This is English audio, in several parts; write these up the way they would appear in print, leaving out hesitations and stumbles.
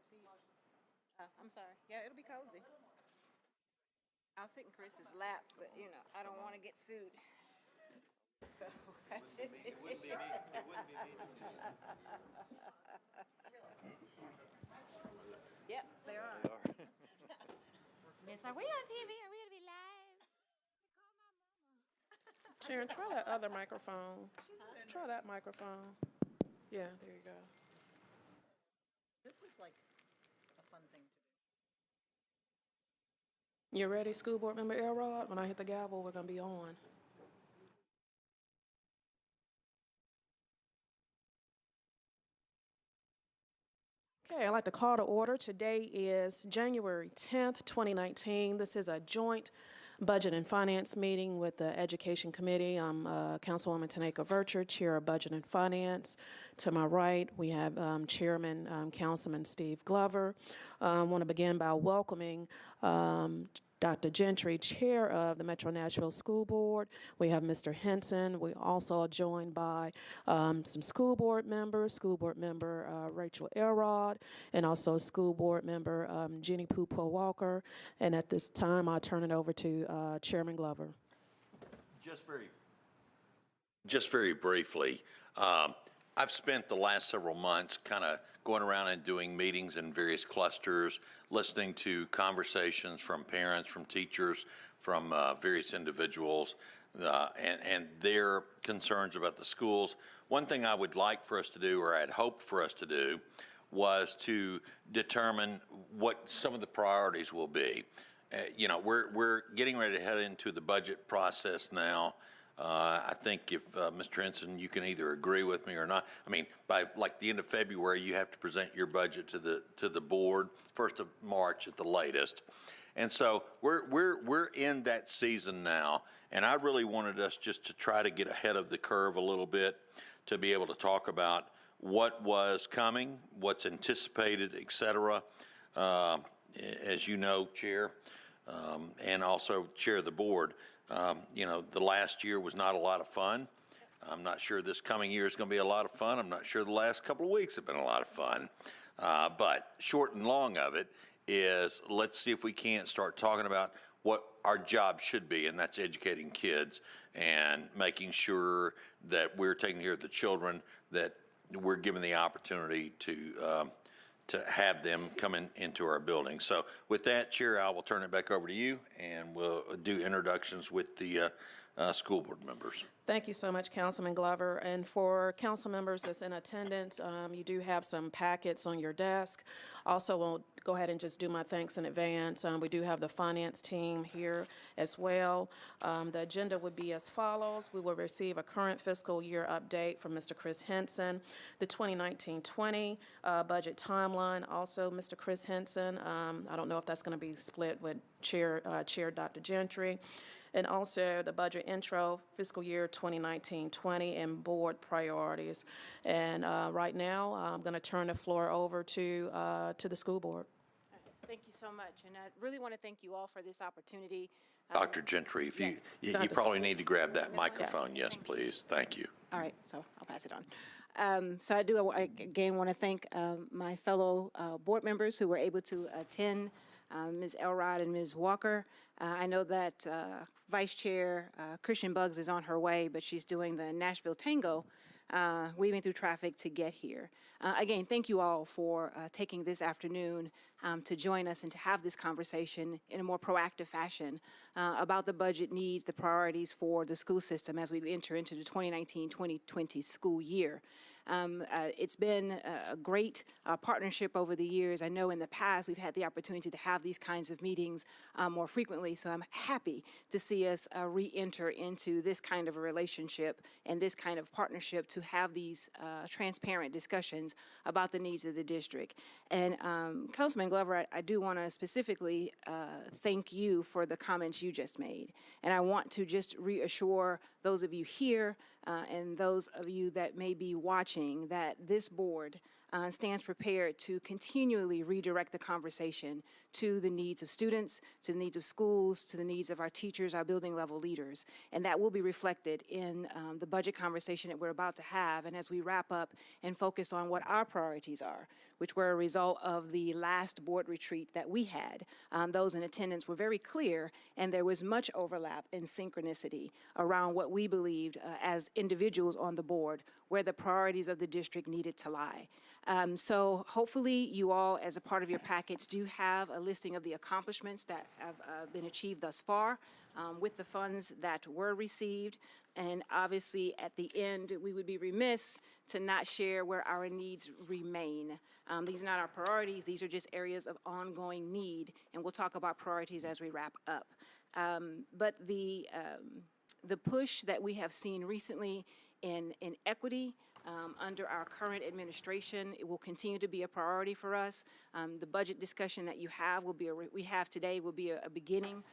preferred seat. I'm sorry. Yeah, it'll be cozy. I'll sit in Chris's lap, but you know, I don't want to get sued. So It wouldn't be me. It wouldn't be me. Yep, they are. Miss, are we on TV? Are we gonna be live? Sharon, try that other microphone. Try that microphone. Yeah, there you go. This is like a fun thing to do. You ready, School Board Member Elrod? When I hit the gavel, we're going to be on. Okay, I'd like to call to order. Today is January 10th, 2019. This is a joint Budget and Finance meeting with the Education Committee. I'm Councilwoman Tanaka Vercher, Chair of Budget and Finance. To my right, we have Chairman Councilman Steve Glover. I want to begin by welcoming Dr. Gentry, Chair of the Metro Nashville School Board. We have Mr. Henson. We also are joined by some school board members, School Board Member Rachel Elrod, and also School Board Member Jenny Pupo Walker. And at this time, I'll turn it over to Chairman Glover. Just very briefly, I've spent the last several months kind of going around and doing meetings in various clusters, listening to conversations from parents, from teachers, from various individuals, and their concerns about the schools. One thing I would like for us to do, or I had hoped for us to do, was to determine what some of the priorities will be. You know, we're getting ready to head into the budget process now. I think if Mr. Henson, you can either agree with me or not. I mean, by like the end of February, you have to present your budget to the board, 1st of March at the latest. And so we're in that season now, and I really wanted us just to try to get ahead of the curve a little bit to be able to talk about what was coming, what's anticipated, et cetera. As you know, Chair, and also Chair of the board, you know, the last year was not a lot of fun. I'm not sure this coming year is going to be a lot of fun. I'm not sure the last couple of weeks have been a lot of fun. But short and long of it is, let's see if we can't start talking about what our job should be, and that's educating kids and making sure that we're taking care of the children, that we're given the opportunity to have them come into our building. So with that, Chair, I will turn it back over to you, and we'll do introductions with the school board members. Thank you so much, Councilman Glover. And for council members that's in attendance, you do have some packets on your desk. Also, we'll go ahead and just do my thanks in advance. We do have the finance team here as well. The agenda would be as follows. We will receive a current fiscal year update from Mr. Chris Henson, the 2019-20 budget timeline. Also, Mr. Chris Henson, I don't know if that's going to be split with Chair Dr. Gentry. And also the budget intro, fiscal year 2019-20, and board priorities. And right now, I'm going to turn the floor over to the school board. Thank you so much, and I really want to thank you all for this opportunity. Dr. Gentry, if yeah. you probably need to grab that microphone. Yes, please. Thank you. All right, so I'll pass it on. So I again want to thank my fellow board members who were able to attend, Ms. Elrod and Ms. Walker. I know that Vice Chair Christian Buggs is on her way, but she's doing the Nashville Tango, weaving through traffic to get here. Again, thank you all for taking this afternoon to join us and to have this conversation in a more proactive fashion about the budget needs, the priorities for the school system as we enter into the 2019-2020 school year. It's been a great partnership over the years. I know in the past we've had the opportunity to have these kinds of meetings more frequently, so I'm happy to see us re-enter into this kind of a relationship and this kind of partnership to have these transparent discussions about the needs of the district. And Councilman Glover, I do want to specifically thank you for the comments you just made. And I want to just reassure those of you here and those of you that may be watching, that this board stands prepared to continually redirect the conversation to the needs of students, to the needs of schools, to the needs of our teachers, our building level leaders. And that will be reflected in the budget conversation that we're about to have. And as we wrap up and focus on what our priorities are, which were a result of the last board retreat that we had, those in attendance were very clear, and there was much overlap and synchronicity around what we believed as individuals on the board, where the priorities of the district needed to lie. So hopefully you all, as a part of your package, do have a listing of the accomplishments that have been achieved thus far with the funds that were received. And obviously, at the end, we would be remiss to not share where our needs remain. These are not our priorities. These are just areas of ongoing need, and we'll talk about priorities as we wrap up. But the push that we have seen recently in equity under our current administration, it will continue to be a priority for us. The budget discussion that you have we have today will be a beginning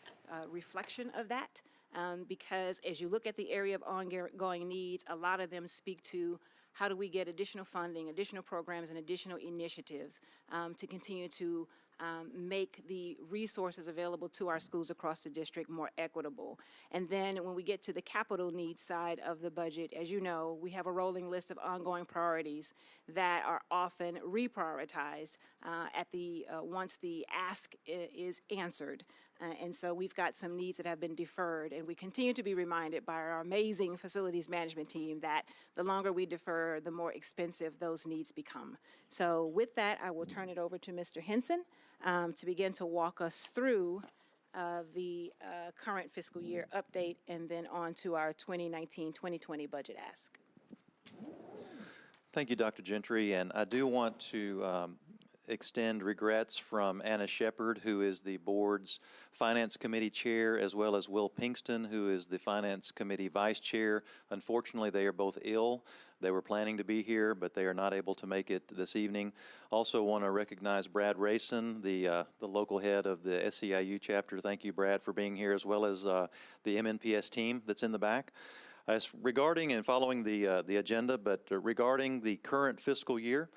reflection of that. Because as you look at the area of ongoing needs, a lot of them speak to how do we get additional funding, additional programs, and additional initiatives to continue to make the resources available to our schools across the district more equitable. And then when we get to the capital needs side of the budget, as you know, we have a rolling list of ongoing priorities that are often reprioritized once the ask is answered. And so we've got some needs that have been deferred, and we continue to be reminded by our amazing facilities management team that the longer we defer, the more expensive those needs become. So with that, I will turn it over to Mr. Henson to begin to walk us through the current fiscal year update and then on to our 2019-2020 budget ask. Thank you, Dr. Gentry, and I do want to extend regrets from Anna Shepard, who is the board's Finance Committee Chair, as well as Will Pinkston, who is the Finance Committee Vice Chair. Unfortunately, they are both ill. They were planning to be here, but they are not able to make it this evening. Also want to recognize Brad Rayson, the local head of the SEIU chapter. Thank you, Brad, for being here, as well as the MNPS team that's in the back. As regarding and following the agenda, but regarding the current fiscal year,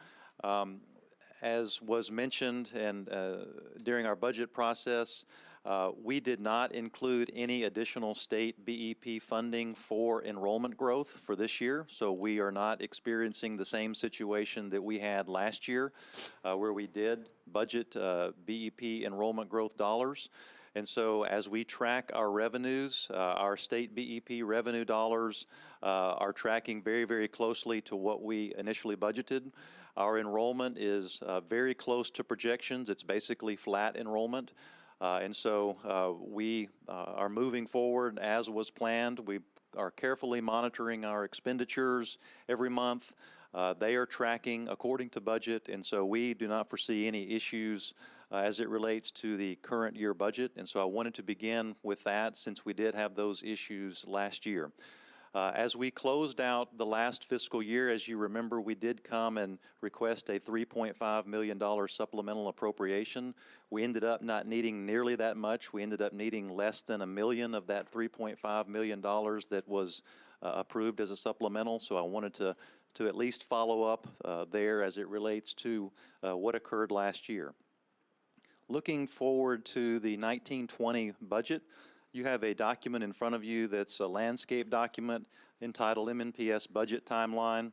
as was mentioned and during our budget process, we did not include any additional state BEP funding for enrollment growth for this year, so we are not experiencing the same situation that we had last year where we did budget BEP enrollment growth dollars. And so as we track our revenues, our state BEP revenue dollars are tracking very, very closely to what we initially budgeted. Our enrollment is very close to projections. It's basically flat enrollment. And so we are moving forward as was planned. We are carefully monitoring our expenditures every month. They are tracking according to budget, and so we do not foresee any issues as it relates to the current year budget. And so I wanted to begin with that since we did have those issues last year. As we closed out the last fiscal year, as you remember, we did come and request a $3.5 million supplemental appropriation. We ended up not needing nearly that much. We ended up needing less than $1 million of that $3.5 million that was approved as a supplemental. So I wanted to at least follow up there as it relates to what occurred last year. Looking forward to the 1920 budget, you have a document in front of you that's a landscape document entitled MNPS Budget Timeline.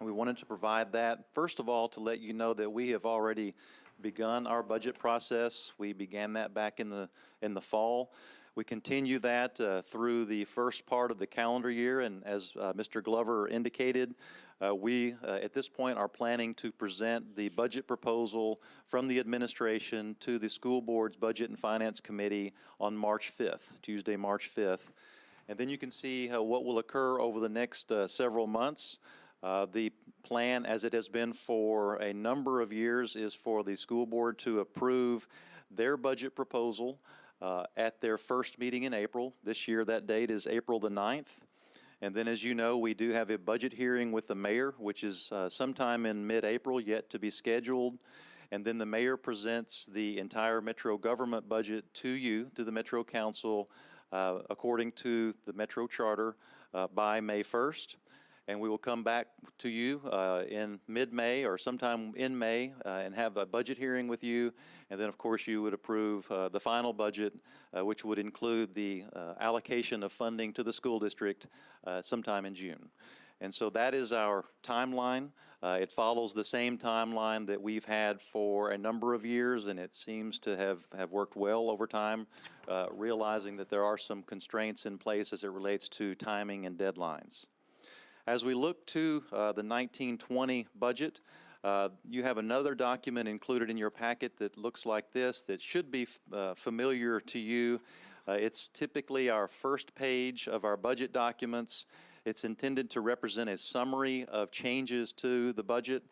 We wanted to provide that, first of all, to let you know that we have already begun our budget process. We began that back in the fall. We continue that through the first part of the calendar year, and as Mr. Glover indicated, we at this point are planning to present the budget proposal from the administration to the school board's Budget and Finance Committee on March 5th, Tuesday, March 5th. And then you can see what will occur over the next several months. The plan, as it has been for a number of years, is for the school board to approve their budget proposal at their first meeting in April. This year, that date is April the 9th. And then, as you know, we do have a budget hearing with the mayor, which is sometime in mid-April, yet to be scheduled. And then the mayor presents the entire Metro government budget to you, to the Metro Council, according to the Metro Charter, by May 1st. And we will come back to you in mid-May or sometime in May and have a budget hearing with you. And then, of course, you would approve the final budget, which would include the allocation of funding to the school district sometime in June. And so that is our timeline. It follows the same timeline that we've had for a number of years, and it seems to have worked well over time, realizing that there are some constraints in place as it relates to timing and deadlines. As we look to the 1920 budget, you have another document included in your packet that looks like this that should be familiar to you. It's typically our first page of our budget documents. It's intended to represent a summary of changes to the budget,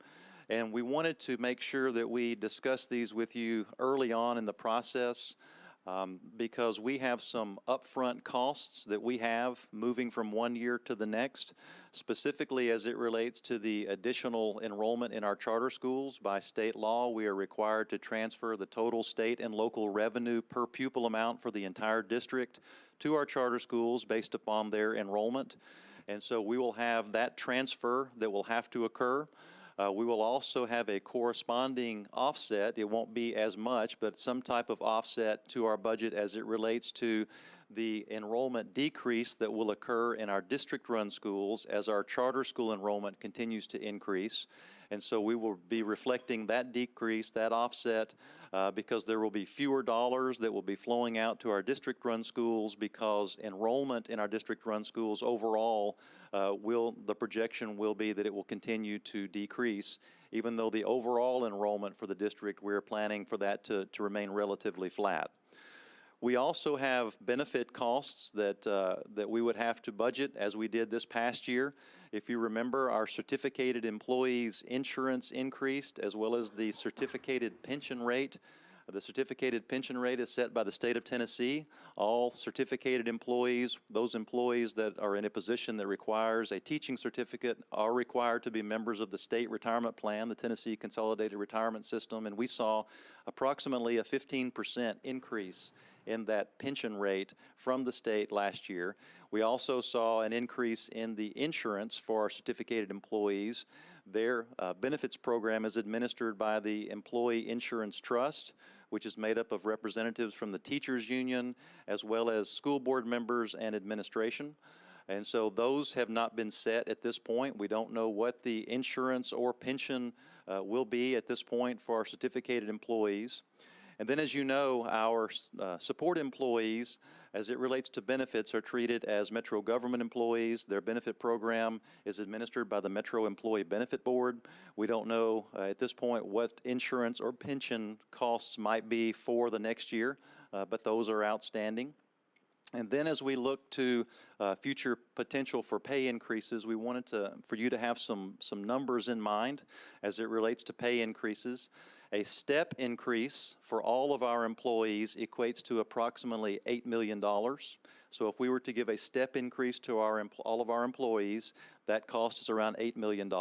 and we wanted to make sure that we discuss these with you early on in the process. Because we have some upfront costs that we have moving from one year to the next, specifically as it relates to the additional enrollment in our charter schools. By state law, we are required to transfer the total state and local revenue per pupil amount for the entire district to our charter schools based upon their enrollment. And so we will have that transfer that will have to occur. We will also have a corresponding offset. It won't be as much, but some type of offset to our budget as it relates to the enrollment decrease that will occur in our district-run schools as our charter school enrollment continues to increase. And so we will be reflecting that decrease, that offset, because there will be fewer dollars that will be flowing out to our district-run schools because enrollment in our district-run schools overall the projection will be that it will continue to decrease, even though the overall enrollment for the district, we're planning for that to remain relatively flat. We also have benefit costs that we would have to budget as we did this past year. If you remember, our certificated employees' insurance increased as well as the certificated pension rate. The certificated pension rate is set by the state of Tennessee. All certificated employees, those employees that are in a position that requires a teaching certificate, are required to be members of the state retirement plan, the Tennessee Consolidated Retirement System, and we saw approximately a 15% increase in that pension rate from the state last year. We also saw an increase in the insurance for our certificated employees. Their benefits program is administered by the Employee Insurance Trust, which is made up of representatives from the teachers union as well as school board members and administration. And so those have not been set at this point. We don't know what the insurance or pension will be at this point for our certificated employees. And then, as you know, our support employees, as it relates to benefits, are treated as Metro government employees. Their benefit program is administered by the Metro Employee Benefit Board. We don't know at this point what insurance or pension costs might be for the next year, but those are outstanding. And then as we look to future potential for pay increases, we wanted for you to have some numbers in mind as it relates to pay increases. A step increase for all of our employees equates to approximately $8 million. So if we were to give a step increase to all of our employees, that cost is around $8 million.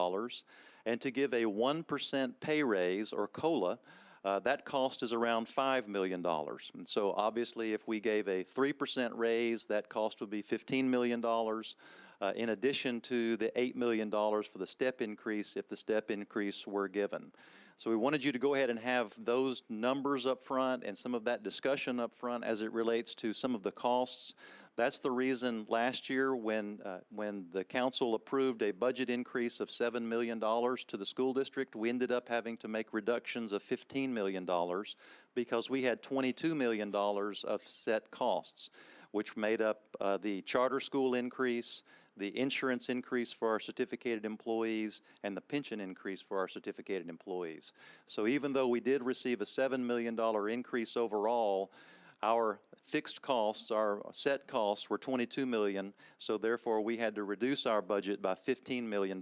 And to give a 1% pay raise or COLA, that cost is around $5 million. And so obviously if we gave a 3% raise, that cost would be $15 million. In addition to the $8 million for the step increase if the step increase were given. So we wanted you to go ahead and have those numbers up front and some of that discussion up front as it relates to some of the costs. That's the reason last year when the council approved a budget increase of $7 million to the school district, we ended up having to make reductions of $15 million because we had $22 million of set costs, which made up the charter school increase, the insurance increase for our certificated employees, and the pension increase for our certificated employees. So even though we did receive a $7 million increase overall, our fixed costs, our set costs were $22 million, so therefore we had to reduce our budget by $15 million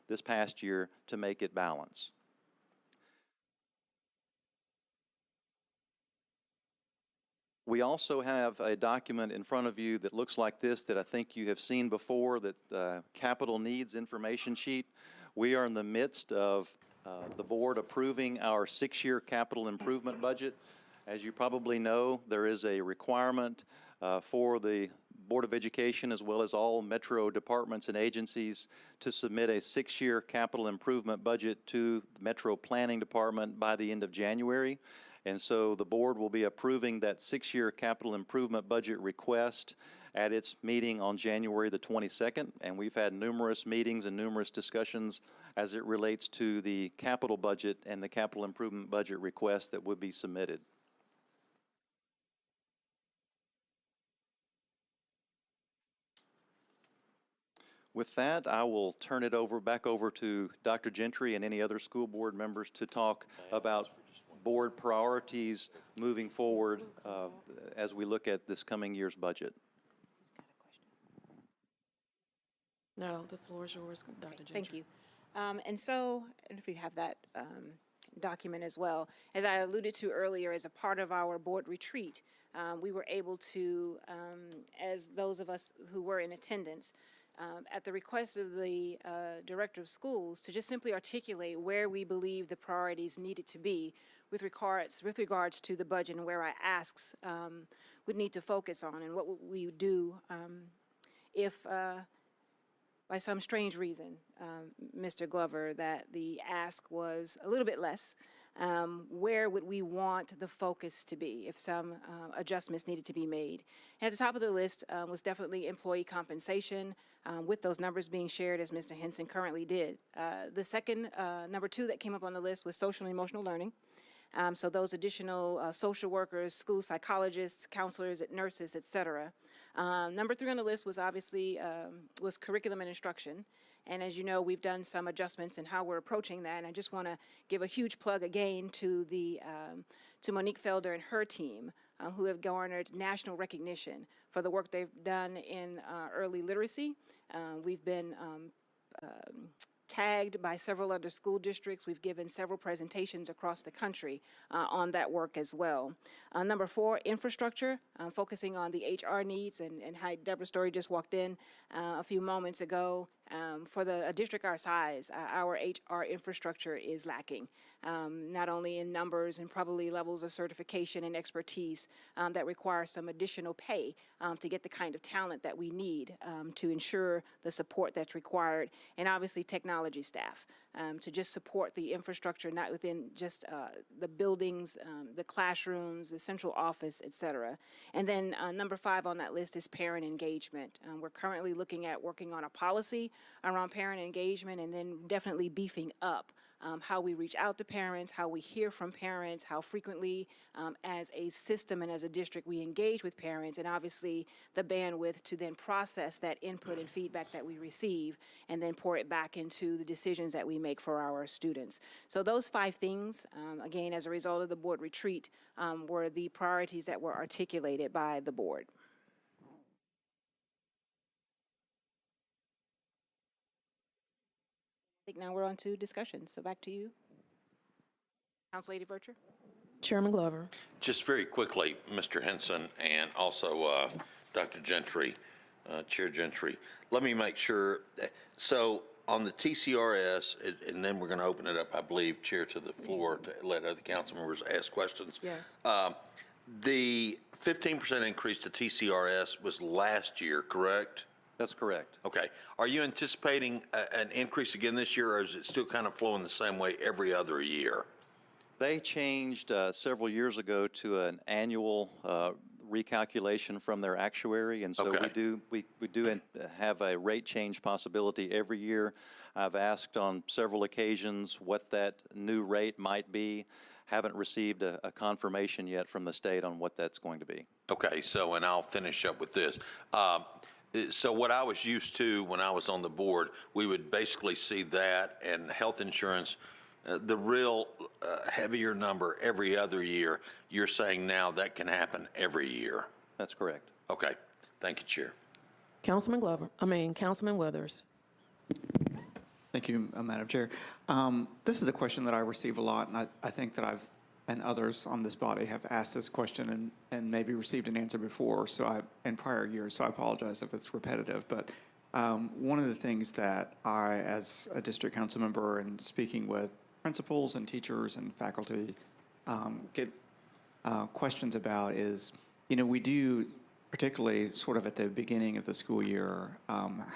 this past year to make it balance. We also have a document in front of you that looks like this that I think you have seen before, that capital needs information sheet. We are in the midst of the board approving our 6-year capital improvement budget. As you probably know, there is a requirement for the Board of Education as well as all metro departments and agencies to submit a 6-year capital improvement budget to the Metro Planning Department by the end of January. And so the board will be approving that 6-year capital improvement budget request at its meeting on January the 22nd. And we've had numerous meetings and numerous discussions as it relates to the capital budget and the capital improvement budget request that would be submitted. With that, I will turn it back over to Dr. Gentry and any other school board members to talk about board priorities moving forward as we look at this coming year's budget. No, the floor is yours, Dr. Gentry. Thank you. And so, and if you have that document as well, as I alluded to earlier, as a part of our board retreat, we were able to, as those of us who were in attendance, at the request of the director of schools, to just simply articulate where we believe the priorities needed to be with regards to the budget and where our asks would need to focus on, and what we would do if by some strange reason, Mr. Glover, that the ask was a little bit less. Where would we want the focus to be if some adjustments needed to be made? At the top of the list was definitely employee compensation, with those numbers being shared as Mr. Henson currently did. The second, number 2 that came up on the list was social and emotional learning. So those additional social workers, school psychologists, counselors, nurses, et cetera. Number 3 on the list was obviously was curriculum and instruction. And as you know, we've done some adjustments in how we're approaching that. And I just want to give a huge plug again to to Monique Felder and her team, who have garnered national recognition for the work they've done in early literacy. We've been tagged by several other school districts. We've given several presentations across the country on that work as well. Number 4, infrastructure, focusing on the HR needs, and how Deborah Story just walked in a few moments ago. For a district our size, our HR infrastructure is lacking, not only in numbers and probably levels of certification and expertise that require some additional pay to get the kind of talent that we need to ensure the support that's required, and obviously technology staff to just support the infrastructure, not within just the buildings, the classrooms, the central office, et cetera. And then number 5 on that list is parent engagement. We're currently looking at working on a policy around parent engagement, and then definitely beefing up how we reach out to parents, how we hear from parents, how frequently as a system and as a district we engage with parents, and obviously the bandwidth to then process that input and feedback that we receive and then pour it back into the decisions that we make for our students. So those 5 things, again, as a result of the board retreat, were the priorities that were articulated by the board. I think now we're on to discussion. So back to you, Council Lady Vercher. Chairman Glover. Just very quickly, Mr. Henson, and also Dr. Gentry, Chair Gentry, let me make sure. So on the TCRS, and then we're going to open it up, I believe, Chair, to the floor to let other council members ask questions. Yes. The 15% increase to TCRS was last year, correct? That's correct. Okay. Are you anticipating an increase again this year, or is it still kind of flowing the same way every other year? They changed several years ago to an annual recalculation from their actuary, and so Okay. we do have a rate change possibility every year. I've asked on several occasions what that new rate might be. Haven't received a confirmation yet from the state on what that's going to be. Okay. So, and I'll finish up with this. So what I was used to when I was on the board, we would basically see that and health insurance, the real heavier number every other year. You're saying now that can happen every year. That's correct. Okay. Thank you, Chair. Councilman Withers. Thank you, Madam Chair. This is a question that I receive a lot, and I think that I've and others on this body have asked this question and maybe received an answer before, in prior years, so I apologize if it's repetitive. But one of the things that I, as a district council member and speaking with principals and teachers and faculty, get questions about is, we do particularly sort of at the beginning of the school year,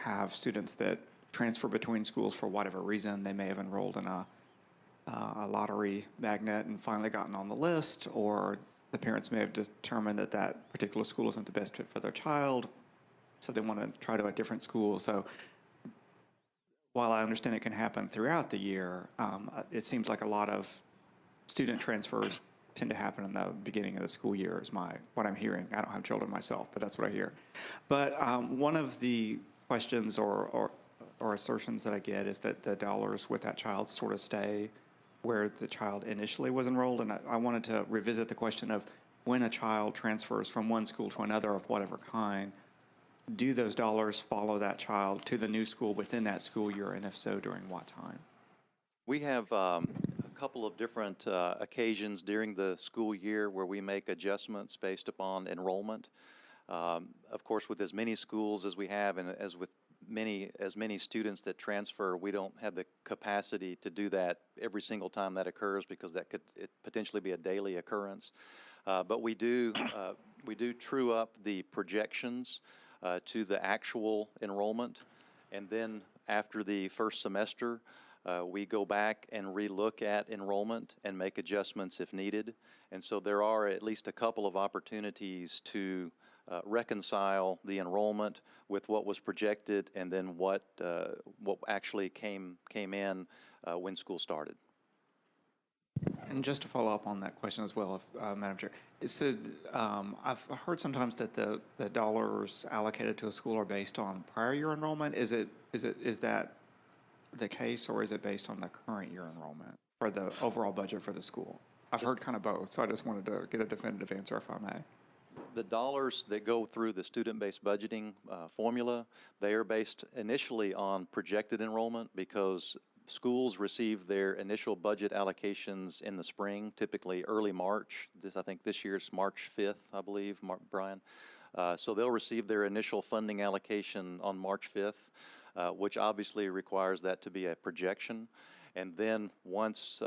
have students that transfer between schools for whatever reason. They may have enrolled in a lottery magnet and finally gotten on the list, or the parents may have determined that that particular school isn't the best fit for their child, so they want to try to a different school. So while I understand it can happen throughout the year, it seems like a lot of student transfers tend to happen in the beginning of the school year is what I'm hearing. I don't have children myself, but that's what I hear. But one of the questions or assertions that I get is that the dollars with that child sort of stay where the child initially was enrolled. And I wanted to revisit the question of when a child transfers from one school to another of whatever kind, do those dollars follow that child to the new school within that school year, and if so, during what time? We have a couple of different occasions during the school year where we make adjustments based upon enrollment. Of course, with as many schools as we have, and as many students that transfer, we don't have the capacity to do that every single time that occurs, because that could potentially be a daily occurrence. But we do true up the projections to the actual enrollment, and then after the first semester, we go back and relook at enrollment and make adjustments if needed. And so there are at least a couple of opportunities to reconcile the enrollment with what was projected, and then what actually came in when school started. And just to follow up on that question as well, Madam Chair, so I've heard sometimes that the dollars allocated to a school are based on prior year enrollment. Is that the case, or is it based on the current year enrollment for the overall budget for the school? I've heard kind of both, so I just wanted to get a definitive answer, if I may. The dollars that go through the student-based budgeting formula, they are based initially on projected enrollment, because schools receive their initial budget allocations in the spring, typically early March. I think this year's March 5th, I believe, Brian. So they'll receive their initial funding allocation on March 5th, which obviously requires that to be a projection. And then once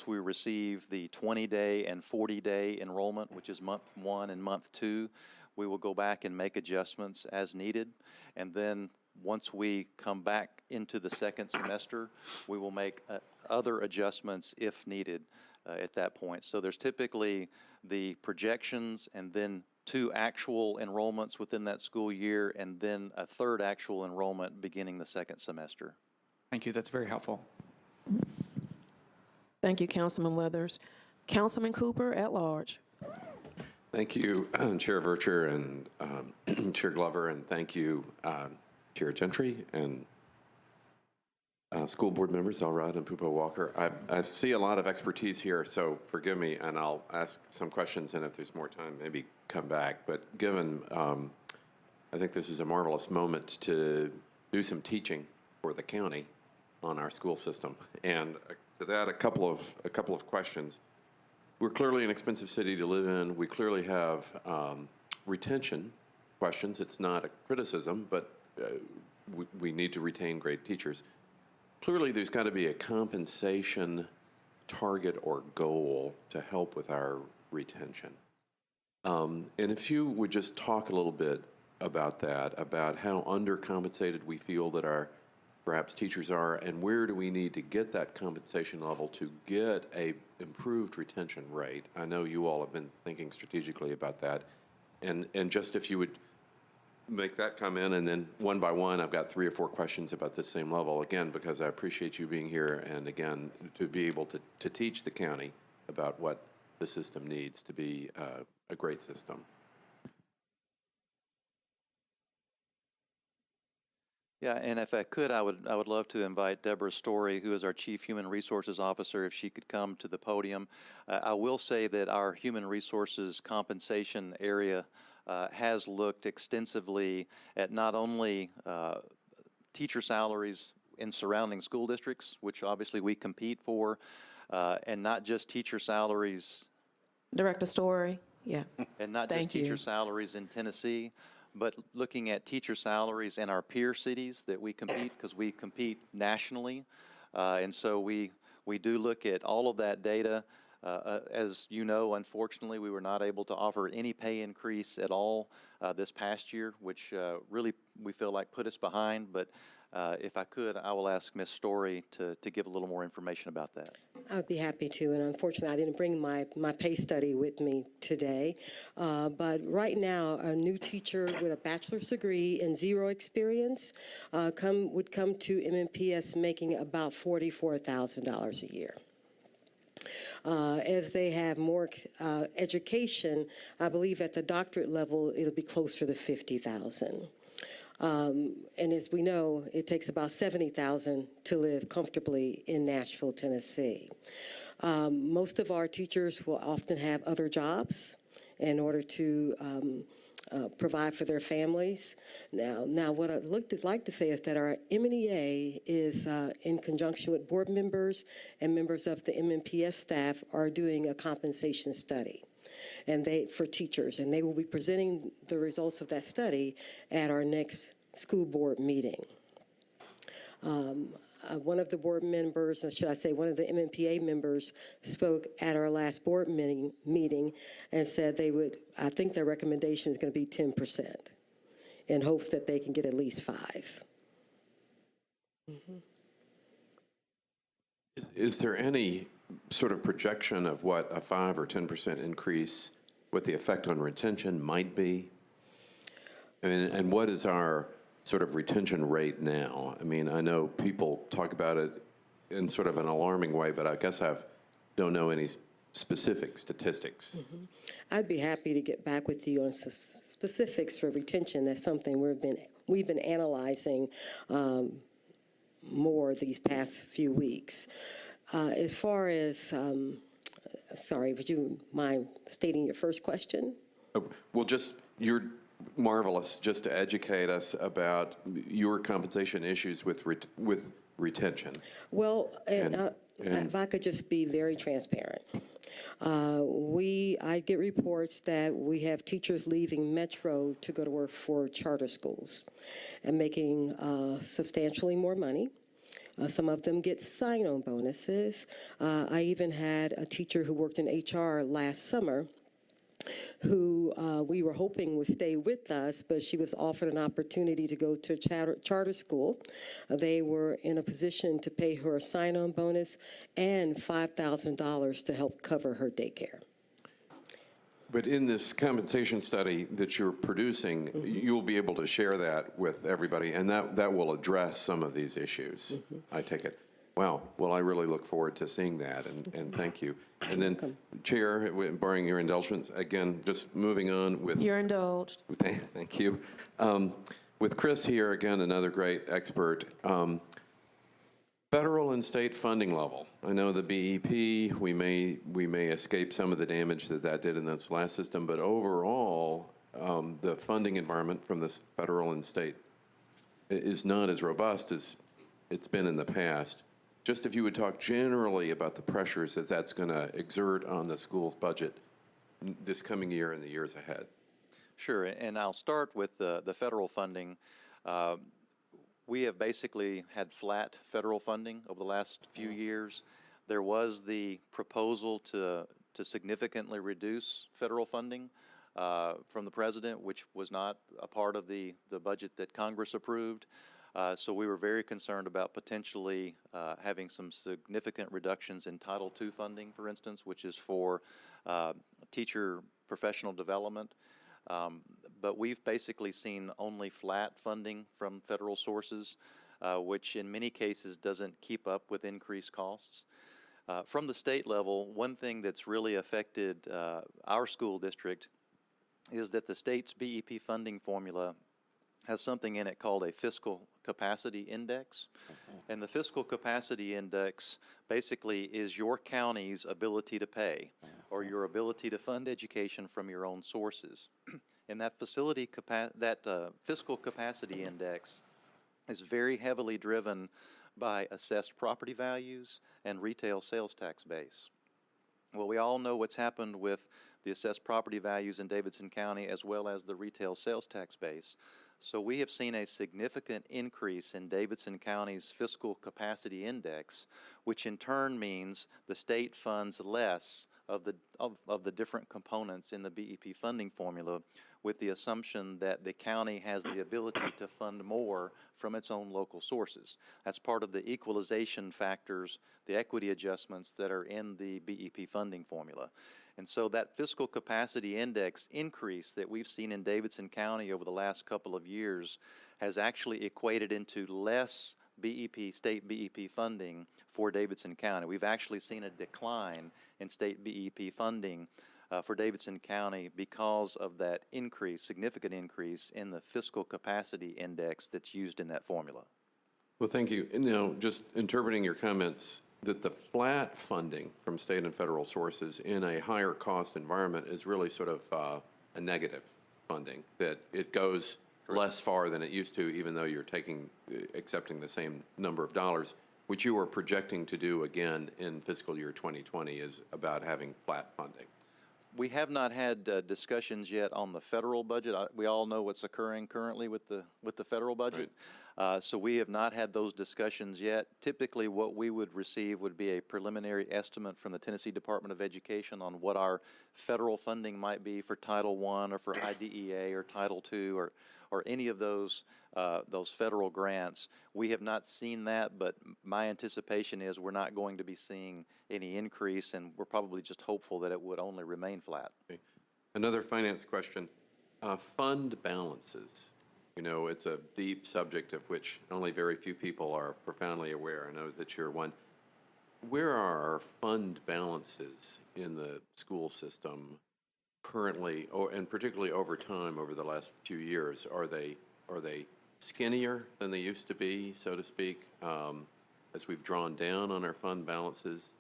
we receive the 20-day and 40-day enrollment, which is month 1 and month 2, we will go back and make adjustments as needed. And then once we come back into the second semester, we will make other adjustments if needed at that point. So there's typically the projections, and then 2 actual enrollments within that school year, and then a 3rd actual enrollment beginning the second semester. Thank you. That's very helpful. Thank you, Councilman Weathers. Councilman Cooper at large. Thank you, Chair Vercher and Chair Glover, and thank you, Chair Gentry and school board members, Elrod and Pupo Walker. I see a lot of expertise here, so forgive me, and I'll ask some questions, and if there's more time, maybe come back. But given, I think this is a marvelous moment to do some teaching for the county on our school system. And to that, a couple of questions. We're clearly an expensive city to live in. We clearly have retention questions. It's not a criticism, but we need to retain great teachers. Clearly, there's got to be a compensation target or goal to help with our retention. And if you would just talk a little bit about that, about how undercompensated we feel that our perhaps teachers are, and where do we need to get that compensation level to get a improved retention rate? I know you all have been thinking strategically about that. And just if you would make that comment, and then one by one, I've got 3 or 4 questions about this same level, again, because I appreciate you being here, and again, to be able to teach the county about what the system needs to be a great system. Yeah, and if I could, I would love to invite Deborah Story, who is our Chief Human Resources Officer, if she could come to the podium. I will say that our Human Resources compensation area has looked extensively at not only teacher salaries in surrounding school districts, which obviously we compete for, and not just teacher salaries. Director Story, yeah. And not just teacher salaries in Tennessee, but looking at teacher salaries in our peer cities that we compete, because we compete nationally. And so we do look at all of that data. As you know, unfortunately, we were not able to offer any pay increase at all this past year, which really we feel like put us behind. But if I could, I will ask Ms. Story to give a little more information about that. I'd be happy to, and unfortunately, I didn't bring my pay study with me today. But right now, a new teacher with a bachelor's degree and zero experience would come to MMPS making about $44,000 a year. As they have more education, I believe at the doctorate level, it'll be closer to $50,000. And as we know, it takes about $70,000 to live comfortably in Nashville, Tennessee. Most of our teachers will often have other jobs in order to provide for their families. Now, what I'd like to say is that our MEA is in conjunction with board members and members of the MMPS staff are doing a compensation study for teachers, and they will be presenting the results of that study at our next school board meeting. One of the board members, or should I say one of the MMPA members, spoke at our last board meeting and said I think their recommendation is going to be 10% in hopes that they can get at least 5%. Mm-hmm. Is there any sort of projection of what a 5 or 10% increase, what the effect on retention might be? I mean, and what is our sort of retention rate now? I mean, I know people talk about it in sort of an alarming way, but I guess I don't know any specific statistics. Mm-hmm. I'd be happy to get back with you on specifics for retention. That's something we've been analyzing more these past few weeks. As far as, sorry, would you mind stating your first question? Well, you're marvelous just to educate us about your compensation issues with retention. Well, if I could just be very transparent. I get reports that we have teachers leaving Metro to go to work for charter schools and making substantially more money. Some of them get sign-on bonuses. I even had a teacher who worked in HR last summer who we were hoping would stay with us, but she was offered an opportunity to go to charter school. They were in a position to pay her a sign-on bonus and $5,000 to help cover her daycare. But in this compensation study that you're producing, mm-hmm. you'll be able to share that with everybody, and that will address some of these issues, mm-hmm. I take it. Wow. Well, I really look forward to seeing that, and thank you. And then, Chair, barring your indulgence, again, just moving on with... You're indulged. Thank you. With Chris here, again, another great expert. Federal and state funding level. I know the BEP, we may escape some of the damage that did in this last system, but overall, the funding environment from the federal and state is not as robust as it's been in the past. Just if you would talk generally about the pressures that's going to exert on the school's budget this coming year and the years ahead. Sure, and I'll start with the federal funding. We have basically had flat federal funding over the last few years. There was the proposal to significantly reduce federal funding from the president, which was not a part of the budget that Congress approved. So we were very concerned about potentially having some significant reductions in Title II funding, for instance, which is for teacher professional development. But we've basically seen only flat funding from federal sources, which in many cases doesn't keep up with increased costs. From the state level, one thing that's really affected our school district is that the state's BEP funding formula has something in it called a fiscal capacity index. And the fiscal capacity index basically is your county's ability to pay or your ability to fund education from your own sources. And that fiscal capacity index is very heavily driven by assessed property values and retail sales tax base. Well, we all know what's happened with the assessed property values in Davidson County as well as the retail sales tax base. So we have seen a significant increase in Davidson County's fiscal capacity index, which in turn means the state funds less of the different components in the BEP funding formula, with the assumption that the county has the ability to fund more from its own local sources. That's part of the equalization factors, the equity adjustments that are in the BEP funding formula. And so that fiscal capacity index increase that we've seen in Davidson County over the last couple of years has actually equated into less BEP, state BEP funding for Davidson County. We've actually seen a decline in state BEP funding for Davidson County because of that increase, significant increase in the fiscal capacity index that's used in that formula. Well, thank you. And now, just interpreting your comments, that the flat funding from state and federal sources in a higher cost environment is really sort of a negative funding, that it goes less far than it used to, even though you're accepting the same number of dollars, which you are projecting to do again in fiscal year 2020 is about having flat funding. We have not had discussions yet on the federal budget. We all know what's occurring currently with the federal budget. So we have not had those discussions yet. Typically what we would receive would be a preliminary estimate from the Tennessee Department of Education on what our federal funding might be for Title I or for IDEA or Title II or any of those federal grants. We have not seen that, but my anticipation is we're not going to be seeing any increase, and we're probably just hopeful that it would only remain flat. Okay. Another finance question, fund balances. You know, it's a deep subject of which only very few people are profoundly aware. I know that you're one. Where are our fund balances in the school system currently, and particularly over time, over the last few years? Are they skinnier than they used to be, so to speak, as we've drawn down on our fund balances?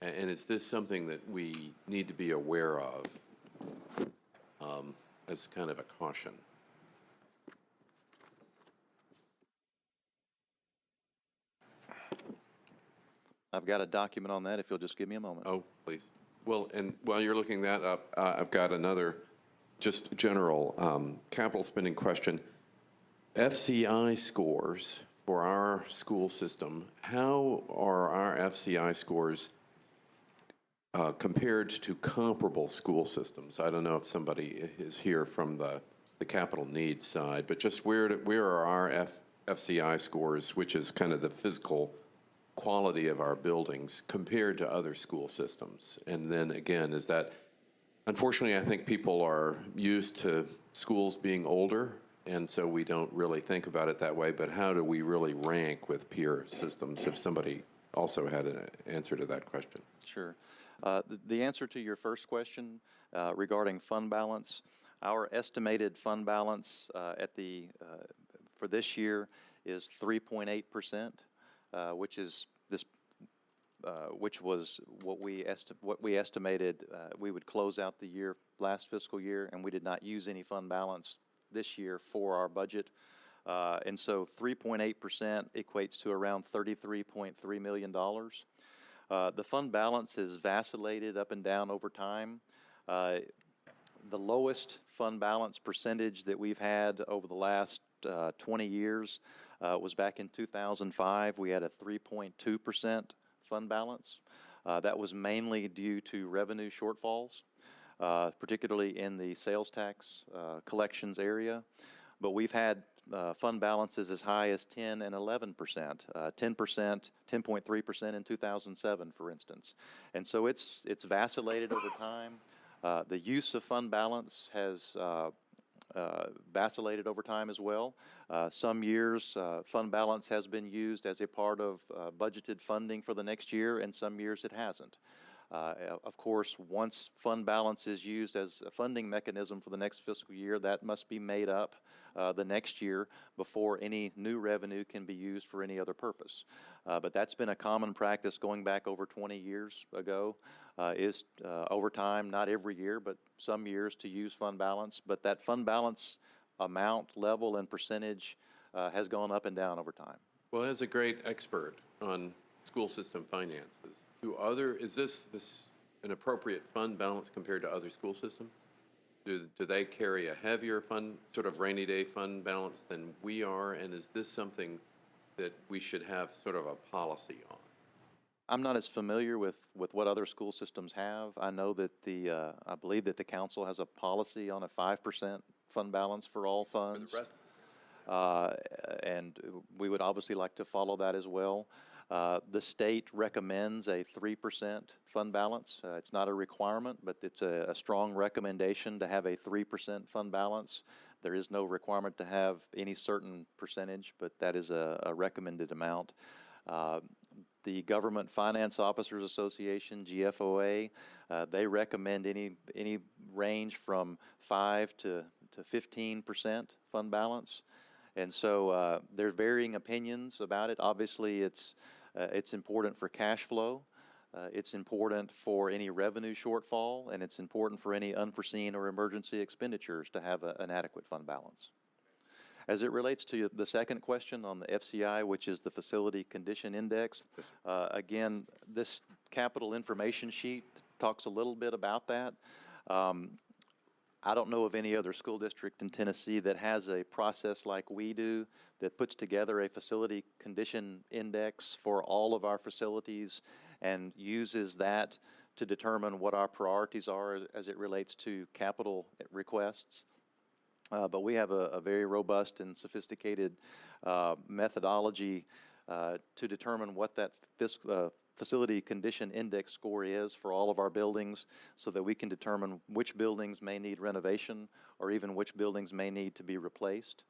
And is this something that we need to be aware of as kind of a caution? I've got a document on that if you'll just give me a moment. Oh, please. Well, and while you're looking that up, I've got another just general capital spending question. FCI scores for our school system, how are our FCI scores compared to comparable school systems? I don't know if somebody is here from the capital needs side, but just where are our FCI scores, which is kind of the physical quality of our buildings, compared to other school systems? And then again, is that, unfortunately, I think people are used to schools being older, and so we don't really think about it that way, but how do we really rank with peer systems, if somebody also had an answer to that question? Sure. The answer to your first question regarding fund balance, our estimated fund balance for this year is 3.8%, which was what we estimated we would close out the year last fiscal year, and we did not use any fund balance this year for our budget. And so 3.8% equates to around $33.3 million. The fund balance has vacillated up and down over time. The lowest fund balance percentage that we've had over the last 20 years was back in 2005. We had a 3.2% fund balance. That was mainly due to revenue shortfalls, particularly in the sales tax collections area. But we've had fund balances as high as 10 and 11%, 10%, 10.3% in 2007, for instance. And so it's vacillated over time. The use of fund balance has vacillated over time as well. Some years, fund balance has been used as a part of budgeted funding for the next year, and some years it hasn't. Of course, once fund balance is used as a funding mechanism for the next fiscal year, that must be made up the next year before any new revenue can be used for any other purpose. But that's been a common practice going back over 20 years ago, is over time, not every year, but some years, to use fund balance. But that fund balance amount, level, and percentage has gone up and down over time. Well, as a great expert on school system finances, is this an appropriate fund balance compared to other school systems? do they carry a heavier fund, sort of rainy day fund balance than we are? And is this something that we should have sort of a policy on? I'm not as familiar with what other school systems have. I know that I believe that the council has a policy on a 5% fund balance for all funds. For the rest? And we would obviously like to follow that as well. The state recommends a 3% fund balance. It's not a requirement, but it's a strong recommendation to have a 3% fund balance. There is no requirement to have any certain percentage, but that is a recommended amount. The Government Finance Officers Association, GFOA, they recommend any range from 5 to 15% fund balance. And so there are varying opinions about it. Obviously, it's important for cash flow. It's important for any revenue shortfall, and it's important for any unforeseen or emergency expenditures to have an adequate fund balance. As it relates to the second question on the FCI, which is the Facility Condition Index, again, this capital information sheet talks a little bit about that. I don't know of any other school district in Tennessee that has a process like we do that puts together a facility condition index for all of our facilities and uses that to determine what our priorities are as it relates to capital requests. But we have a very robust and sophisticated methodology to determine what that facility condition index score is for all of our buildings so that we can determine which buildings may need renovation or even which buildings may need to be replaced.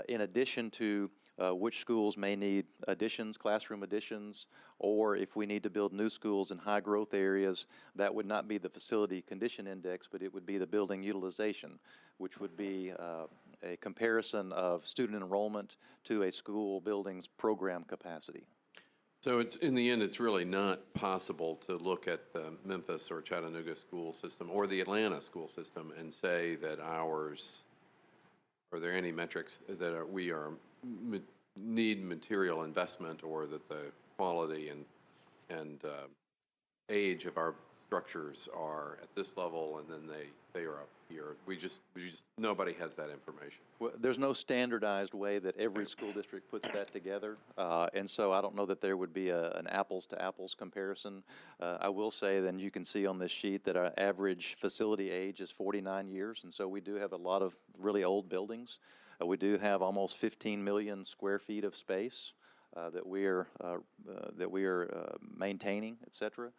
In addition to which schools may need additions, classroom additions, or if we need to build new schools in high growth areas, that would not be the facility condition index, but it would be the building utilization, which would be a comparison of student enrollment to a school building's program capacity. So it's, in the end, it's really not possible to look at the Memphis or Chattanooga school system or the Atlanta school system and say that ours, are there any metrics that we need material investment, or that the quality and age of our structures are at this level and then they are up here? We just nobody has that information. Well, there's no standardized way that every school district puts that together, and so I don't know that there would be an apples-to-apples comparison. I will say, then you can see on this sheet that our average facility age is 49 years, and so we do have a lot of really old buildings. We do have almost 15 million square feet of space that we are maintaining, et cetera.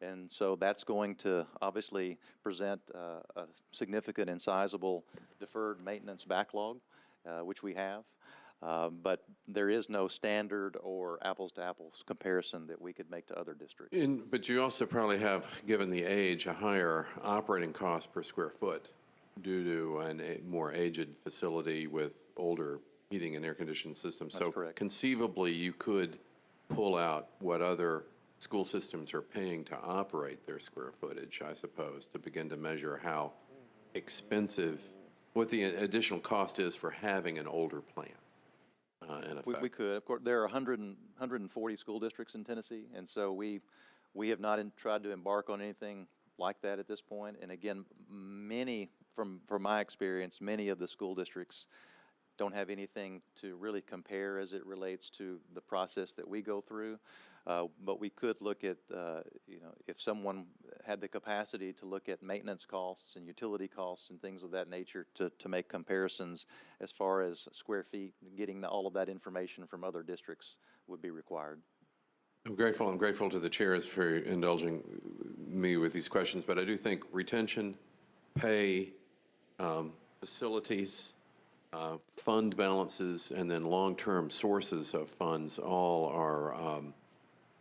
And so that's going to obviously present a significant and sizable deferred maintenance backlog, which we have. But there is no standard or apples-to-apples comparison that we could make to other districts. But you also probably have, given the age, a higher operating cost per square foot due to a more aged facility with older heating and air conditioning systems. That's so correct. Conceivably, you could pull out what other school systems are paying to operate their square footage, I suppose, to begin to measure how expensive, what the additional cost is for having an older plant. In effect. We could. Of course, there are 140 school districts in Tennessee, and so we have not tried to embark on anything like that at this point. And again, many, from my experience, many of the school districts don't have anything to really compare as it relates to the process that we go through. But we could look at, if someone had the capacity to look at maintenance costs and utility costs and things of that nature to make comparisons as far as square feet, getting all of that information from other districts would be required. I'm grateful to the chairs for indulging me with these questions, but I do think retention, pay, facilities, fund balances, and then long-term sources of funds all are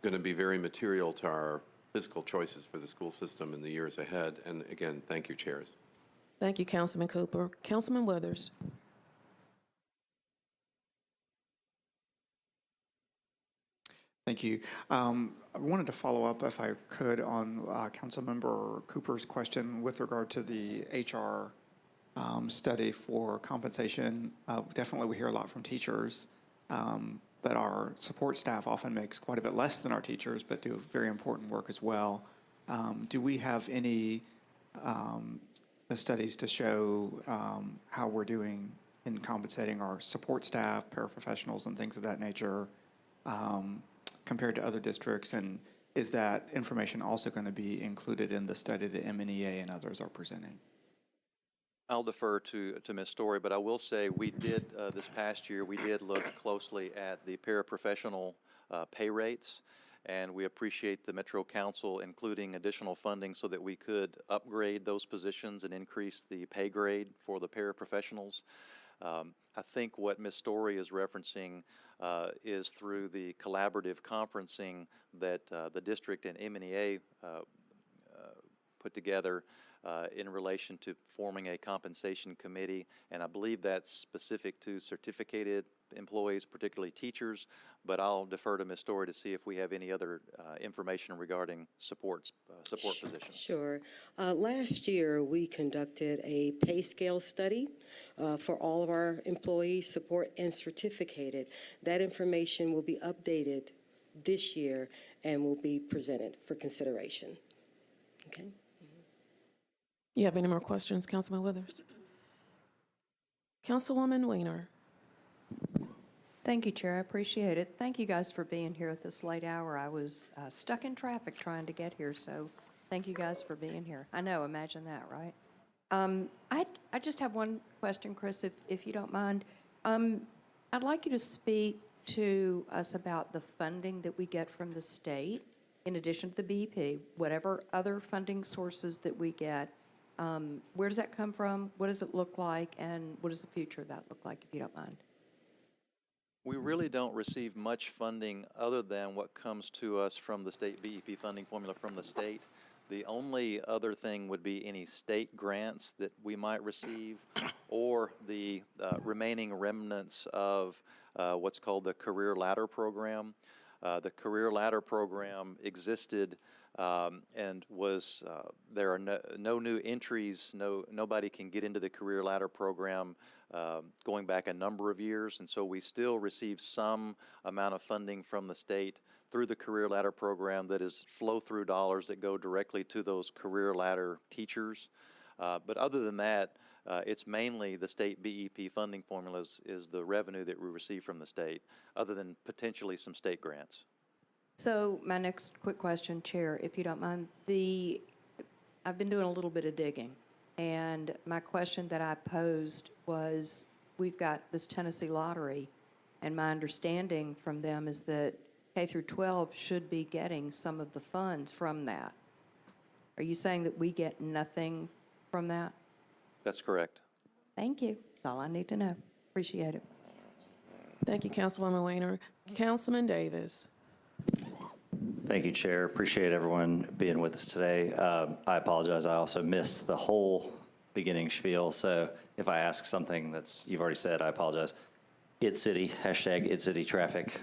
going to be very material to our fiscal choices for the school system in the years ahead. And again, thank you, chairs. Thank you, Councilman Cooper. Councilman Withers. Thank you. I wanted to follow up, if I could, on Councilmember Cooper's question with regard to the HR study for compensation. Definitely we hear a lot from teachers, but our support staff often makes quite a bit less than our teachers, but do very important work as well. Do we have any the studies to show how we're doing in compensating our support staff, paraprofessionals, and things of that nature compared to other districts? And is that information also going to be included in the study that M&EA and others are presenting? I'll defer to Ms. Story, but I will say we did, this past year, we did look closely at the paraprofessional pay rates, and we appreciate the Metro Council including additional funding so that we could upgrade those positions and increase the pay grade for the paraprofessionals. I think what Ms. Story is referencing is through the collaborative conferencing that the district and M&EA put together in relation to forming a compensation committee, and I believe that's specific to certificated employees, particularly teachers, but I'll defer to Ms. Story to see if we have any other information regarding support positions. Sure. Last year, we conducted a pay scale study for all of our employees, support and certificated. That information will be updated this year and will be presented for consideration. Okay? You have any more questions, Councilman Withers? Councilwoman Weiner. Thank you, Chair. I appreciate it. Thank you guys for being here at this late hour. I was stuck in traffic trying to get here, so thank you guys for being here. I know, imagine that, right? I just have one question, Chris, if you don't mind. I'd like you to speak to us about the funding that we get from the state, in addition to the BEP, whatever other funding sources that we get. Where does that come from? What does it look like? And what does the future of that look like, if you don't mind? We really don't receive much funding other than what comes to us from the state BEP funding formula from the state. The only other thing would be any state grants that we might receive or the remaining remnants of what's called the Career Ladder Program. The Career Ladder Program existed and was, there are no new entries, nobody can get into the Career Ladder Program going back a number of years, and so we still receive some amount of funding from the state through the Career Ladder Program that is flow-through dollars that go directly to those Career Ladder teachers. But other than that, it's mainly the state BEP funding formulas is the revenue that we receive from the state, other than potentially some state grants. So my next quick question, Chair, if you don't mind, I've been doing a little bit of digging, and my question that I posed was, we've got this Tennessee lottery, and my understanding from them is that K through 12 should be getting some of the funds from that. Are you saying that we get nothing from that? That's correct. Thank you. That's all I need to know. Appreciate it. Thank you, Councilwoman Weiner. Councilman Davis. Thank you, Chair. Appreciate everyone being with us today. I apologize. I also missed the whole beginning spiel, so if I ask something that's you've already said, I apologize. #ItCity, hashtag #ItCity traffic.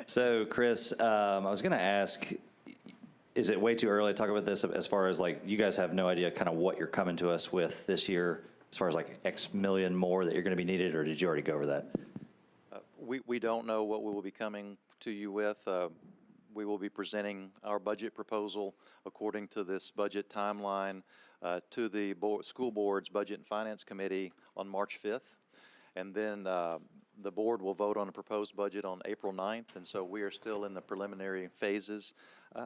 So, Chris, I was going to ask, is it way too early to talk about this as far as, like, you guys have no idea kind of what you're coming to us with this year as far as, like, X million more that you're going to be needed, or did you already go over that? We don't know what we will be coming to you with. We will be presenting our budget proposal according to this budget timeline to the school board's Budget and Finance Committee on March 5th. And then the board will vote on a proposed budget on April 9th, and so we are still in the preliminary phases.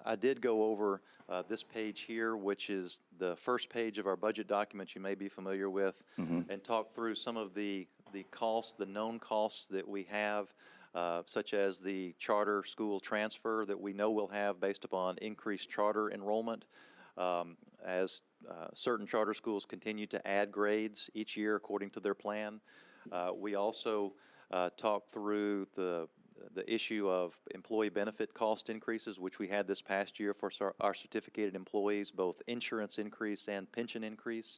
I did go over this page here, which is the first page of our budget document you may be familiar with, and talk through some of the costs, the known costs that we have, such as the charter school transfer that we know we'll have based upon increased charter enrollment. As certain charter schools continue to add grades each year according to their plan. We also talked through the issue of employee benefit cost increases, which we had this past year for our certificated employees, both insurance increase and pension increase,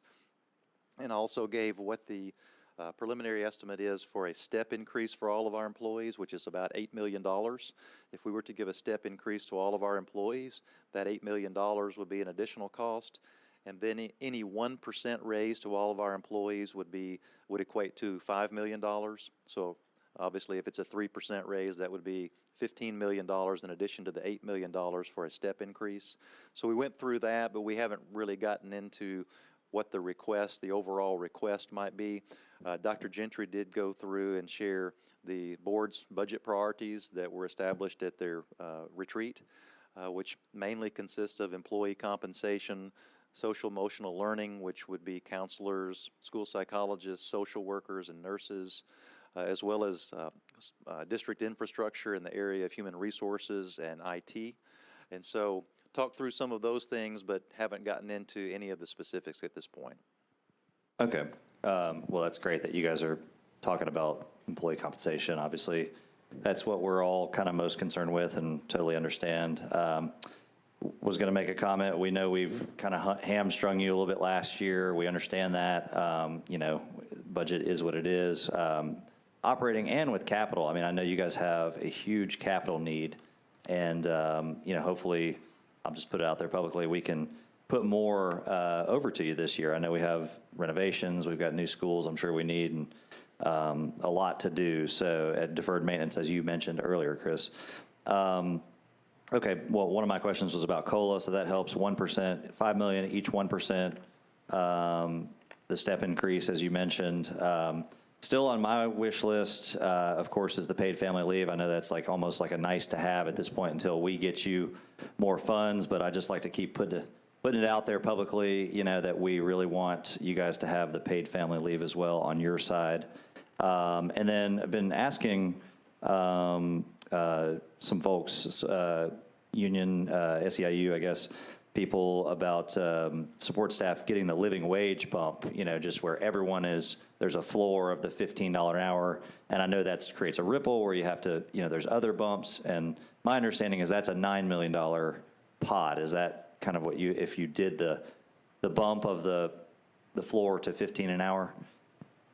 and also gave what the preliminary estimate is for a step increase for all of our employees, which is about $8 million. If we were to give a step increase to all of our employees, that $8 million would be an additional cost. And then any 1% raise to all of our employees would equate to $5 million. So obviously, if it's a 3% raise, that would be $15 million in addition to the $8 million for a step increase. So we went through that, but we haven't really gotten into what the overall request might be. Dr. Gentry did go through and share the board's budget priorities that were established at their retreat, which mainly consists of employee compensation, social emotional learning, which would be counselors, school psychologists, social workers, and nurses, as well as district infrastructure in the area of human resources and IT. And so talk through some of those things, but haven't gotten into any of the specifics at this point. Okay. Well, that's great that you guys are talking about employee compensation. Obviously, that's what we're all kind of most concerned with and totally understand. Was going to make a comment. We know we've kind of hamstrung you a little bit last year. We understand that. Budget is what it is. Operating and with capital. I mean, I know you guys have a huge capital need, and hopefully, I'll just put it out there publicly, we can put more over to you this year. I know we have renovations, we've got new schools I'm sure we need, and a lot to do. So at deferred maintenance, as you mentioned earlier, Chris. Okay, well, one of my questions was about COLA, so that helps 1%, $5 million, each 1%. The step increase, as you mentioned. Still on my wish list, of course, is the paid family leave. I know that's like almost like a nice to have at this point until we get you more funds, but I just like to keep putting it out there publicly, that we really want you guys to have the paid family leave as well on your side. And then I've been asking some folks, union, SEIU, I guess, people about support staff getting the living wage bump, just where everyone there's a floor of the $15 an hour. And I know that creates a ripple where you have to, there's other bumps. And my understanding is that's a $9 million pot. Is that kind of what if you did the bump of the floor to 15 an hour?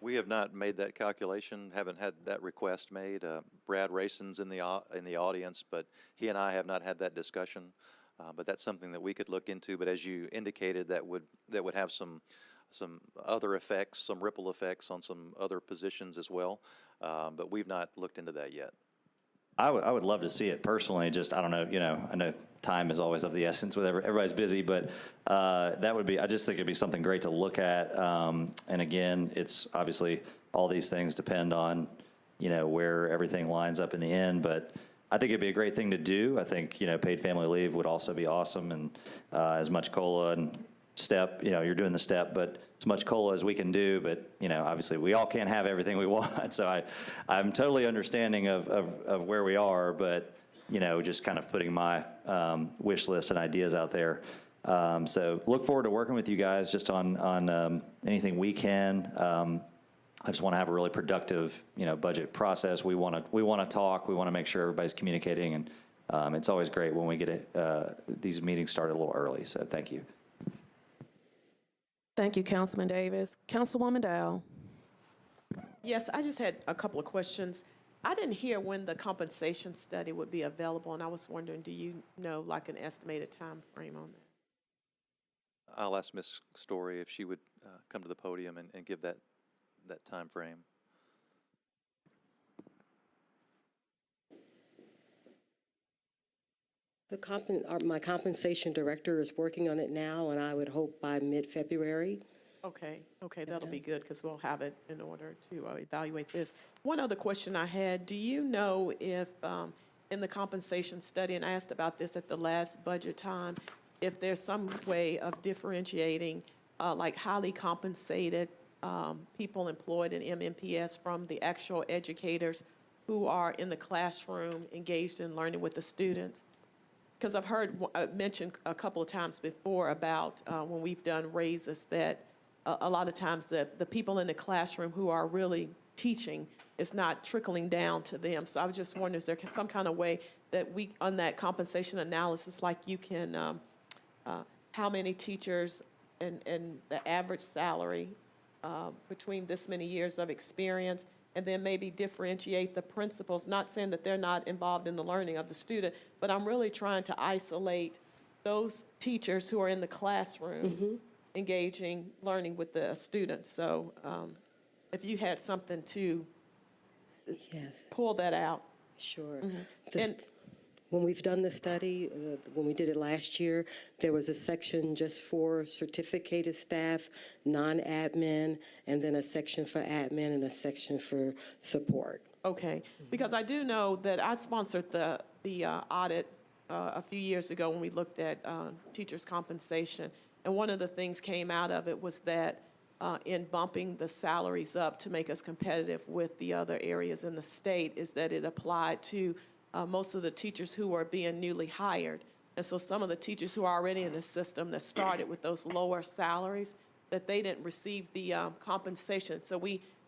We have not made that calculation, haven't had that request made. Brad Rayson's in the audience, but he and I have not had that discussion. But that's something that we could look into. But as you indicated, that would have some other effects, some ripple effects on some other positions as well. But we've not looked into that yet. I would love to see it personally. Just, I don't know, I know time is always of the essence with everybody's busy, but that would be, I just think it'd be something great to look at. And again, it's obviously all these things depend on, where everything lines up in the end, but I think it'd be a great thing to do. I think, paid family leave would also be awesome, and as much COLA and step, you're doing the step, but as much COLA as we can do, but, obviously we all can't have everything we want. So I'm totally understanding of where we are, but, just kind of putting my wish list and ideas out there. So look forward to working with you guys just on anything we can. I just want to have a really productive, budget process. We want to talk. We want to make sure everybody's communicating, and it's always great when we get these meetings started a little early. So thank you. Thank you, Councilman Davis. Councilwoman Dow. Yes, I just had a couple of questions. I didn't hear when the compensation study would be available, and I was wondering, do you know like an estimated time frame on that? I'll ask Ms. Story if she would come to the podium and give that time frame. My compensation director is working on it now, and I would hope by mid-February. Okay, that'll be good because we'll have it in order to evaluate this. One other question I had, do you know if in the compensation study, and I asked about this at the last budget time, if there's some way of differentiating like highly compensated people employed in MMPS from the actual educators who are in the classroom engaged in learning with the students? Because I've heard mentioned a couple of times before about when we've done raises that a lot of times the people in the classroom who are really teaching is not trickling down to them. So I was just wondering, is there some kind of way that we, on that compensation analysis, like you can, how many teachers and the average salary between this many years of experience, and then maybe differentiate the principals, not saying that they're not involved in the learning of the student, but I'm really trying to isolate those teachers who are in the classrooms engaging, learning with the students. So if you had something to pull that out. Sure. when we've done the study, when we did it last year, there was a section just for certificated staff, non-admin, and then a section for admin and a section for support. Okay, because I do know that I sponsored the audit a few years ago when we looked at teachers' compensation, and one of the things came out of it was that in bumping the salaries up to make us competitive with the other areas in the state is that it applied to most of the teachers who were being newly hired. And so some of the teachers who are already in the system that started with those lower salaries, that they didn't receive the compensation. So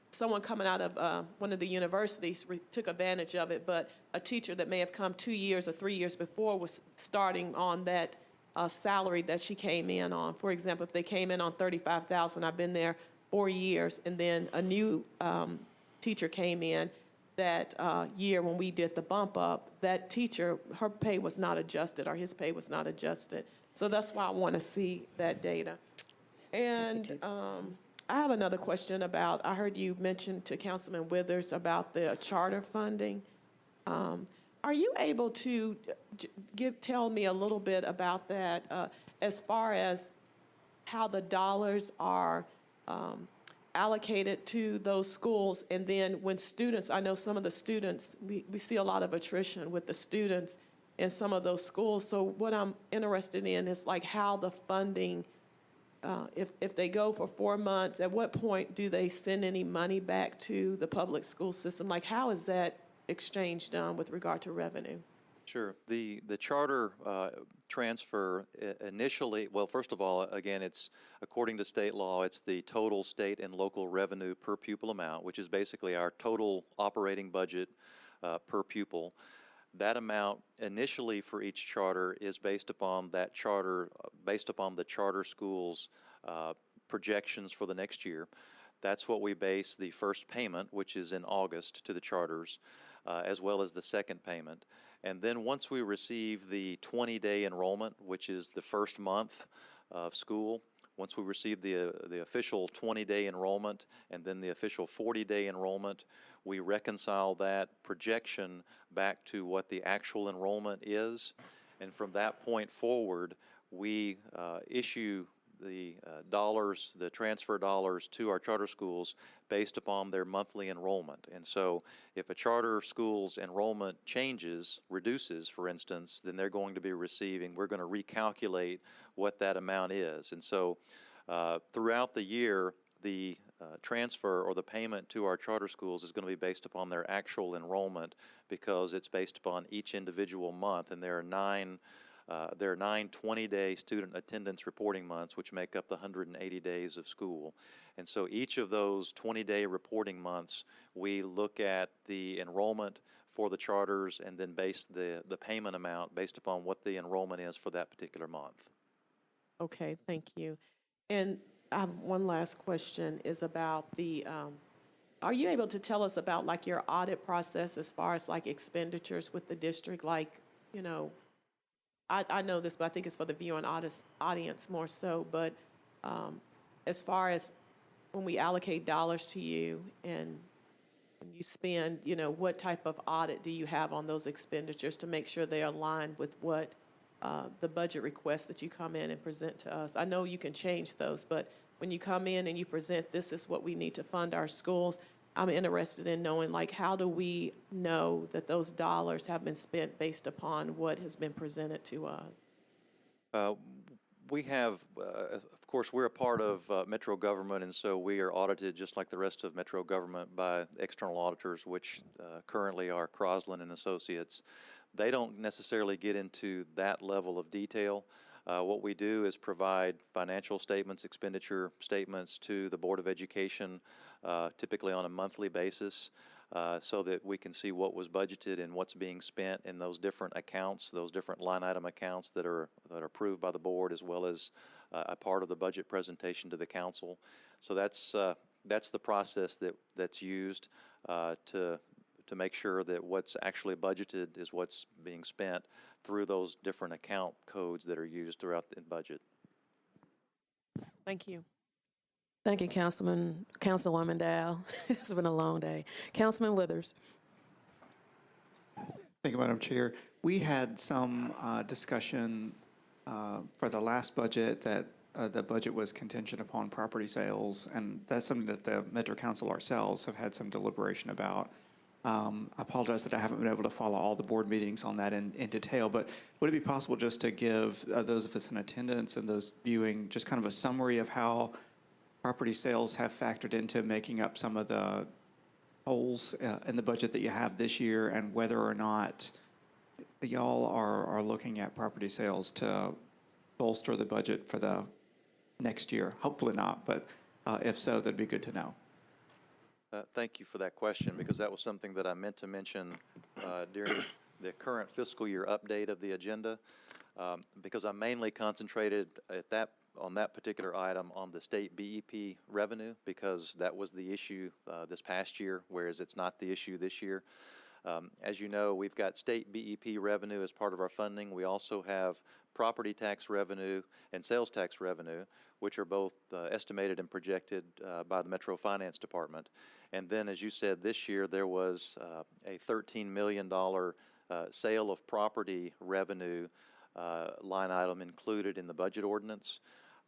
someone coming out of one of the universities took advantage of it, but a teacher that may have come 2 years or 3 years before was starting on that salary that she came in on. For example, if they came in on $35,000, I've been there 4 years, and then a new teacher came in that year when we did the bump up, that teacher, her pay was not adjusted, or his pay was not adjusted. So that's why I want to see that data. And I have another question about, I heard you mention to Councilman Withers about the charter funding. Are you able to tell me a little bit about that as far as how the dollars are allocated to those schools? And then when students, I know some of the students, we see a lot of attrition with the students in some of those schools. So what I'm interested in is like how the funding, if they go for 4 months, at what point do they send any money back to the public school system? Like how is that exchange done with regard to revenue? Sure. The charter transfer initially, well, first of all, again, it's according to state law, it's the total state and local revenue per pupil amount, which is basically our total operating budget per pupil. That amount initially for each charter is based upon that charter, based upon the charter school's projections for the next year. That's what we base the first payment, which is in August, to the charters, as well as the second payment. And then once we receive the 20-day enrollment, which is the first month of school, once we receive the official 20-day enrollment and then the official 40-day enrollment, we reconcile that projection back to what the actual enrollment is. And from that point forward, we issue the dollars, the transfer dollars to our charter schools based upon their monthly enrollment. And so if a charter school's enrollment changes, reduces, for instance, then they're going to be receiving, we're going to recalculate what that amount is. And so throughout the year, the transfer or the payment to our charter schools is going to be based upon their actual enrollment because it's based upon each individual month, and there are nine 20-day student attendance reporting months, which make up the 180 days of school. And so each of those 20-day reporting months, we look at the enrollment for the charters and then base the payment amount based upon what the enrollment is for that particular month. Okay, thank you. And I have one last question is about the, are you able to tell us about like your audit process as far as like expenditures with the district? Like, you know, I know this, but I think it's for the viewing audience more so. But as far as when we allocate dollars to you and you spend, you know, what type of audit do you have on those expenditures to make sure they're aligned with what the budget requests that you come in and present to us? I know you can change those, but when you come in and you present, this is what we need to fund our schools, I'm interested in knowing, like, how do we know that those dollars have been spent based upon what has been presented to us? We have, of course, we're a part of Metro government, and so we are audited just like the rest of Metro government by external auditors, which currently are Crosland and Associates. They don't necessarily get into that level of detail. What we do is provide financial statements, expenditure statements to the Board of Education, typically on a monthly basis, so that we can see what was budgeted and what's being spent in those different accounts, those different line item accounts that are approved by the board, as well as a part of the budget presentation to the council. So that's the process that's used to make sure that what's actually budgeted is what's being spent through those different account codes that are used throughout the budget. Thank you. Thank you, Councilwoman Dow. It's been a long day. Councilman Withers. Thank you, Madam Chair. We had some discussion for the last budget that the budget was contingent upon property sales, and that's something that the Metro Council ourselves have had some deliberation about. I apologize that I haven't been able to follow all the board meetings on that in detail, but would it be possible just to give those of us in attendance and those viewing just kind of a summary of how property sales have factored into making up some of the holes in the budget that you have this year, and whether or not y'all are looking at property sales to bolster the budget for the next year? Hopefully not, but if so, that'd be good to know. Thank you for that question, because that was something that I meant to mention during the current fiscal year update of the agenda, because I mainly concentrated on that particular item on the state BEP revenue, because that was the issue this past year, whereas it's not the issue this year. As you know, we've got state BEP revenue as part of our funding. We also have property tax revenue and sales tax revenue, which are both estimated and projected by the Metro Finance Department. And then, as you said, this year there was a $13 million sale of property revenue line item included in the budget ordinance.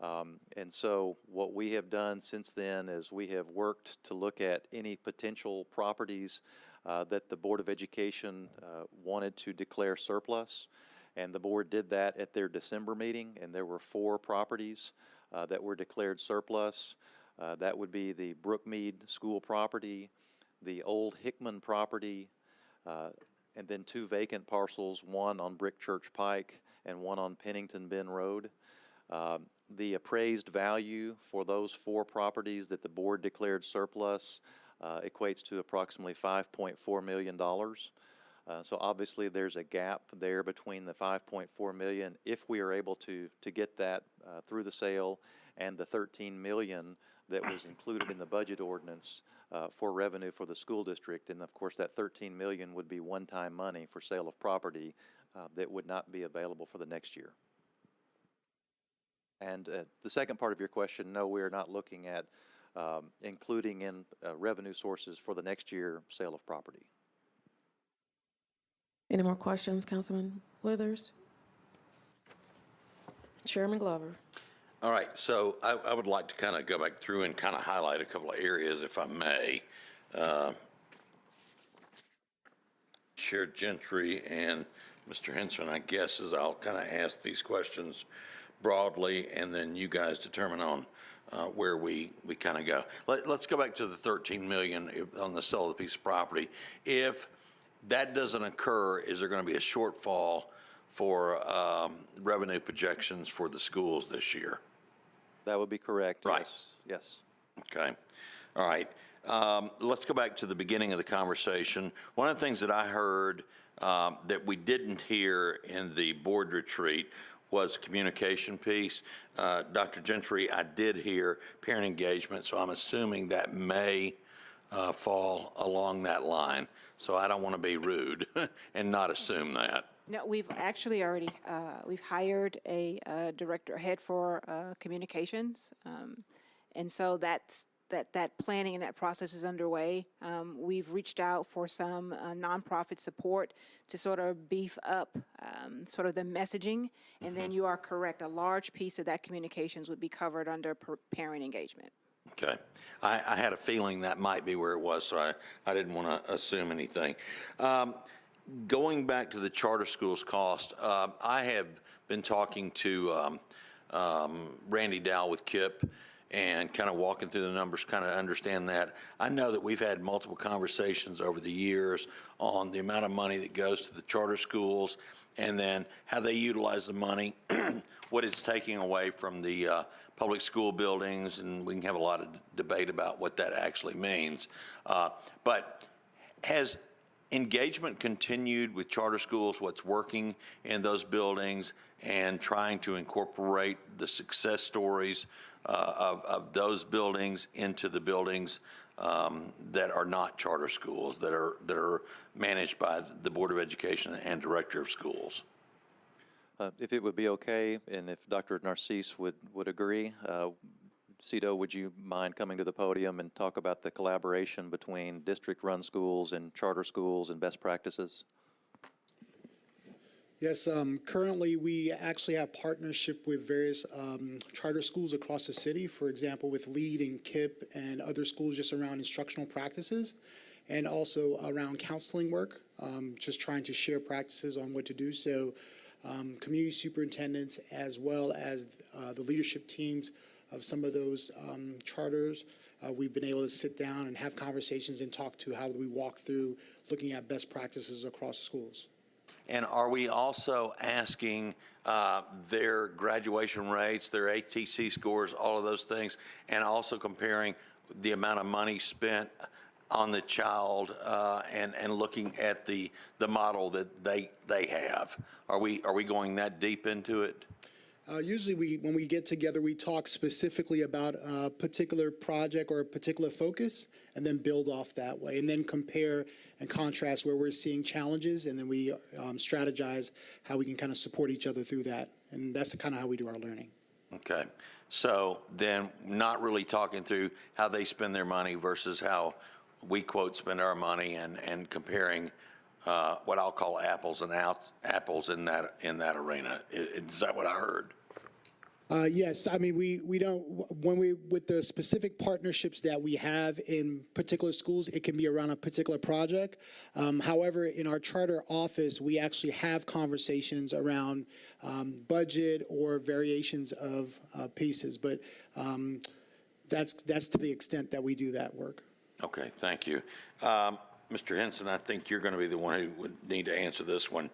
And so what we have done since then is we have worked to look at any potential properties that the Board of Education wanted to declare surplus. And the board did that at their December meeting, and there were 4 properties that were declared surplus. That would be the Brookmead School property, the Old Hickman property, and then 2 vacant parcels, one on Brick Church Pike and one on Pennington Bend Road. The appraised value for those 4 properties that the board declared surplus equates to approximately $5.4 million. So obviously there's a gap there between the $5.4 million, if we are able to get that through the sale, and the $13 million that was included in the budget ordinance for revenue for the school district. And of course that $13 million would be one-time money for sale of property that would not be available for the next year. And the second part of your question, no, we are not looking at including in revenue sources for the next year sale of property. Any more questions, Councilman Withers? Chairman Glover. All right, so I would like to kind of go back through and kind of highlight a couple of areas, if I may. Chair Gentry and Mr. Henson, I guess, as I'll kind of ask these questions broadly, and then you guys determine on where we kind of go. Let's go back to the $13 million on the sale of the piece of property. If that doesn't occur, is there going to be a shortfall for revenue projections for the schools this year? That would be correct. Right. Yes. Okay. All right. Let's go back to the beginning of the conversation. One of the things that I heard that we didn't hear in the board retreat was communication piece. Dr. Gentry, I did hear parent engagement, so I'm assuming that may fall along that line. So I don't want to be rude and not assume that. No, we've actually already, we've hired a director, head for communications. And so that planning and that process is underway. We've reached out for some nonprofit support to sort of beef up sort of the messaging. And then you are correct, a large piece of that communications would be covered under parent engagement. Okay. I had a feeling that might be where it was, so I didn't want to assume anything. Going back to the charter schools cost, I have been talking to Randy Dow with KIP and kind of walking through the numbers, kind of understand that. I know that we've had multiple conversations over the years on the amount of money that goes to the charter schools and then how they utilize the money, what it's taking away from the public school buildings, and we can have a lot of debate about what that actually means. But has engagement continued with charter schools, what's working in those buildings, and trying to incorporate the success stories of those buildings into the buildings that are not charter schools, that are managed by the Board of Education and Director of Schools? If it would be okay, and if Dr. Narcisse would agree, Cito, would you mind coming to the podium and talk about the collaboration between district-run schools and charter schools and best practices? Yes, currently we actually have partnership with various charter schools across the city, for example, with LEAD and KIP and other schools just around instructional practices and also around counseling work, just trying to share practices on what to do. So community superintendents as well as the leadership teams of some of those charters, we've been able to sit down and have conversations and talk to how do we walk through looking at best practices across schools. And are we also asking their graduation rates, their ATC scores, all of those things, and also comparing the amount of money spent on the child and looking at the model that they have? Are we going that deep into it? Usually when we get together, we talk specifically about a particular project or a particular focus and then build off that way and then compare and contrast where we're seeing challenges, and then we strategize how we can kind of support each other through that. And that's kind of how we do our learning. Okay. So then not really talking through how they spend their money versus how we, quote, spend our money and comparing what I'll call apples and apples in that arena. Is that what I heard? Yes, I mean, we don't, with the specific partnerships that we have in particular schools, it can be around a particular project. However, in our charter office, we actually have conversations around budget or variations of pieces, but that's to the extent that we do that work. Okay, thank you. Mr. Henson, I think you're going to be the one who would need to answer this one.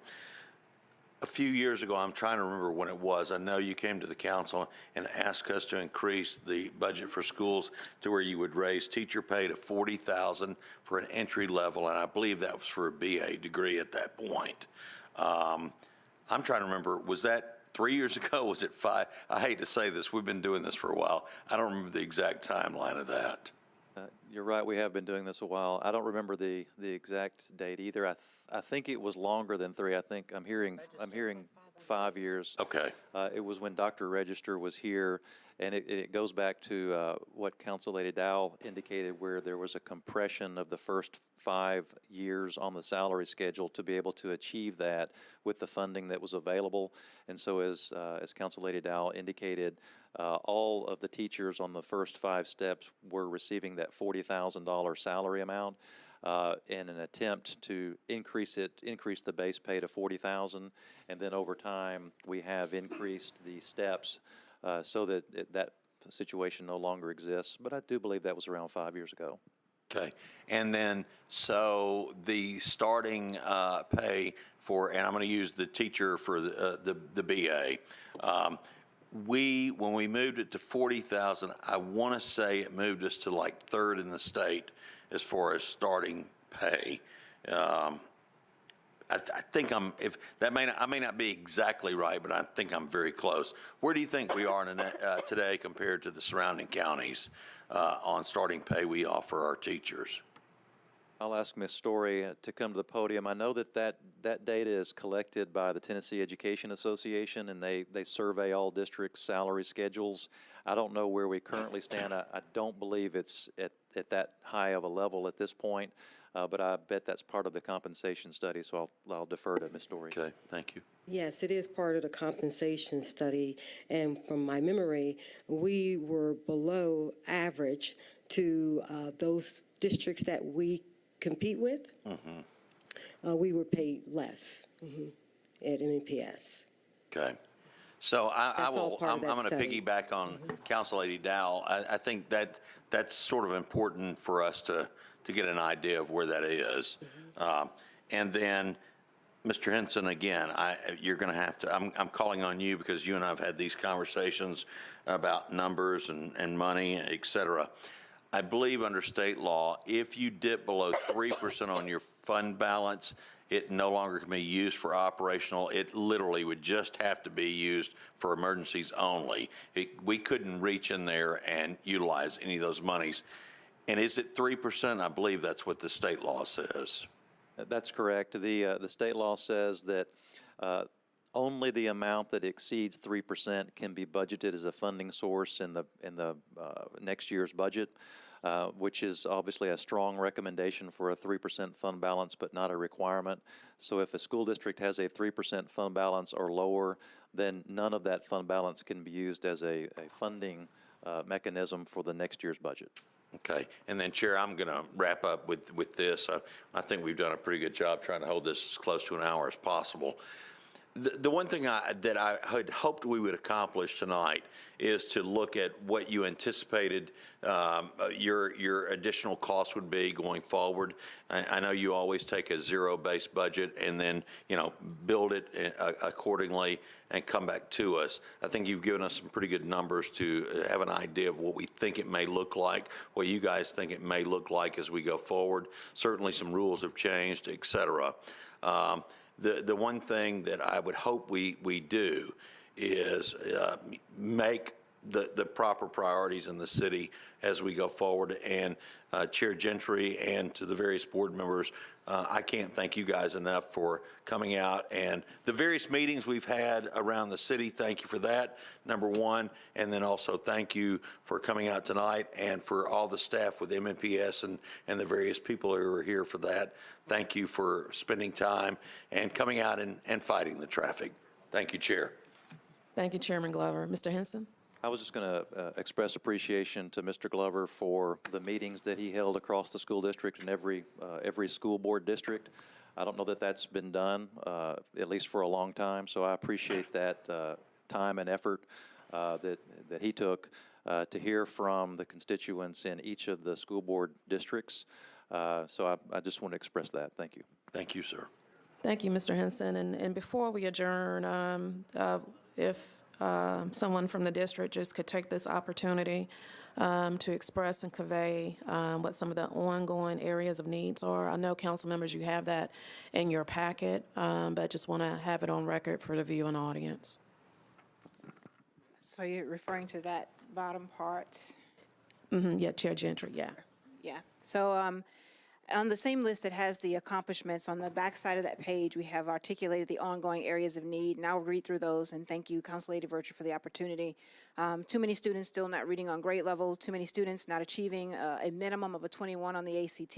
A few years ago, I'm trying to remember when it was, I know you came to the council and asked us to increase the budget for schools to where you would raise teacher pay to $40,000 for an entry level, and I believe that was for a BA degree at that point. I'm trying to remember, was that 3 years ago? Was it 5? I hate to say this, we've been doing this for a while. I don't remember the exact timeline of that. You're right, we have been doing this a while. I don't remember the exact date either. I think it was longer than 3. I think I'm hearing 5 years. Okay. It was when Dr. Register was here, and it goes back to what Council Lady Dowell indicated, where there was a compression of the first 5 years on the salary schedule to be able to achieve that with the funding that was available. And so as Council Lady Dowell indicated, all of the teachers on the first 5 steps were receiving that $40,000 salary amount in an attempt to increase the base pay to $40,000, and then over time we have increased the steps so that that situation no longer exists. But I do believe that was around 5 years ago. Okay, and then so the starting pay for, and I'm going to use the teacher for the BA. When we moved it to $40,000, I want to say it moved us to like 3rd in the state as far as starting pay. I think I may not be exactly right, but I think I'm very close. Where do you think we are today compared to the surrounding counties on starting pay we offer our teachers? I'll ask Ms. Story to come to the podium. I know that data is collected by the Tennessee Education Association, and they survey all districts' salary schedules. I don't know where we currently stand. I don't believe it's at that high of a level at this point, but I bet that's part of the compensation study, so I'll defer to Ms. Story. Okay, thank you. Yes, it is part of the compensation study, and from my memory, we were below average to those districts that we compete with. We were paid less at MPS. Okay. So I'm going to piggyback on Council Lady Dowell. I think that's sort of important for us to get an idea of where that is. And then, Mr. Henson, again, you're going to have to, I'm calling on you because you and I have had these conversations about numbers and money, et cetera. I believe under state law, if you dip below 3% on your fund balance, it no longer can be used for operational. It literally would just have to be used for emergencies only. We couldn't reach in there and utilize any of those monies. And is it 3%? I believe that's what the state law says. That's correct. The state law says that only the amount that exceeds 3% can be budgeted as a funding source in the next year's budget. which is obviously a strong recommendation for a 3% fund balance, but not a requirement. So if a school district has a 3% fund balance or lower, then none of that fund balance can be used as a funding mechanism for the next year's budget. Okay, and then Chair, I'm going to wrap up with this. I think we've done a pretty good job trying to hold this as close to an hour as possible. The one thing that I had hoped we would accomplish tonight is to look at what you anticipated your additional costs would be going forward. I know you always take a zero-based budget and then, build it accordingly and come back to us. I think you've given us some pretty good numbers to have an idea of what we think it may look like, what you guys think it may look like as we go forward. Certainly some rules have changed, et cetera. The one thing that I would hope we do is make the proper priorities in the city as we go forward. And Chair Gentry and to the various board members, I can't thank you guys enough for coming out and the various meetings we've had around the city. Thank you for that, number one. And then also thank you for coming out tonight and for all the staff with MNPS and the various people who are here for that. Thank you for spending time and coming out and fighting the traffic. Thank you, Chair. Thank you, Chairman Glover. Mr. Henson? I was just going to express appreciation to Mr. Glover for the meetings that he held across the school district and every school board district. I don't know that that's been done, at least for a long time, so I appreciate that time and effort that he took to hear from the constituents in each of the school board districts. So I just want to express that. Thank you. Thank you, sir. Thank you, Mr. Henson. And before we adjourn, if someone from the district just could take this opportunity to express and convey what some of the ongoing areas of needs are. I know, council members, you have that in your packet, but just want to have it on record for the viewing audience. So you're referring to that bottom part? Yeah, Chair Gentry, yeah. Yeah. So on the same list that has the accomplishments, on the back side of that page, we have articulated the ongoing areas of need, and I'll read through those, and thank you, Council Lady Virtue, for the opportunity. Too many students still not reading on grade level, too many students not achieving a minimum of a 21 on the ACT,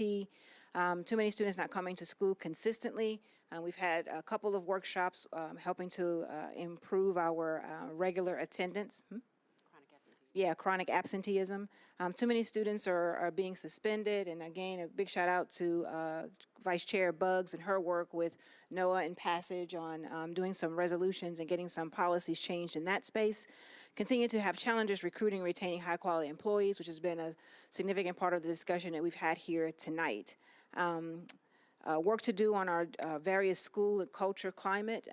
too many students not coming to school consistently. We've had a couple of workshops helping to improve our regular attendance. Yeah, chronic absenteeism. Too many students are being suspended. And again, a big shout out to Vice Chair Buggs and her work with NOAA and Passage on doing some resolutions and getting some policies changed in that space. Continue to have challenges recruiting, retaining high quality employees, which has been a significant part of the discussion that we've had here tonight. Work to do on our various school and culture climate.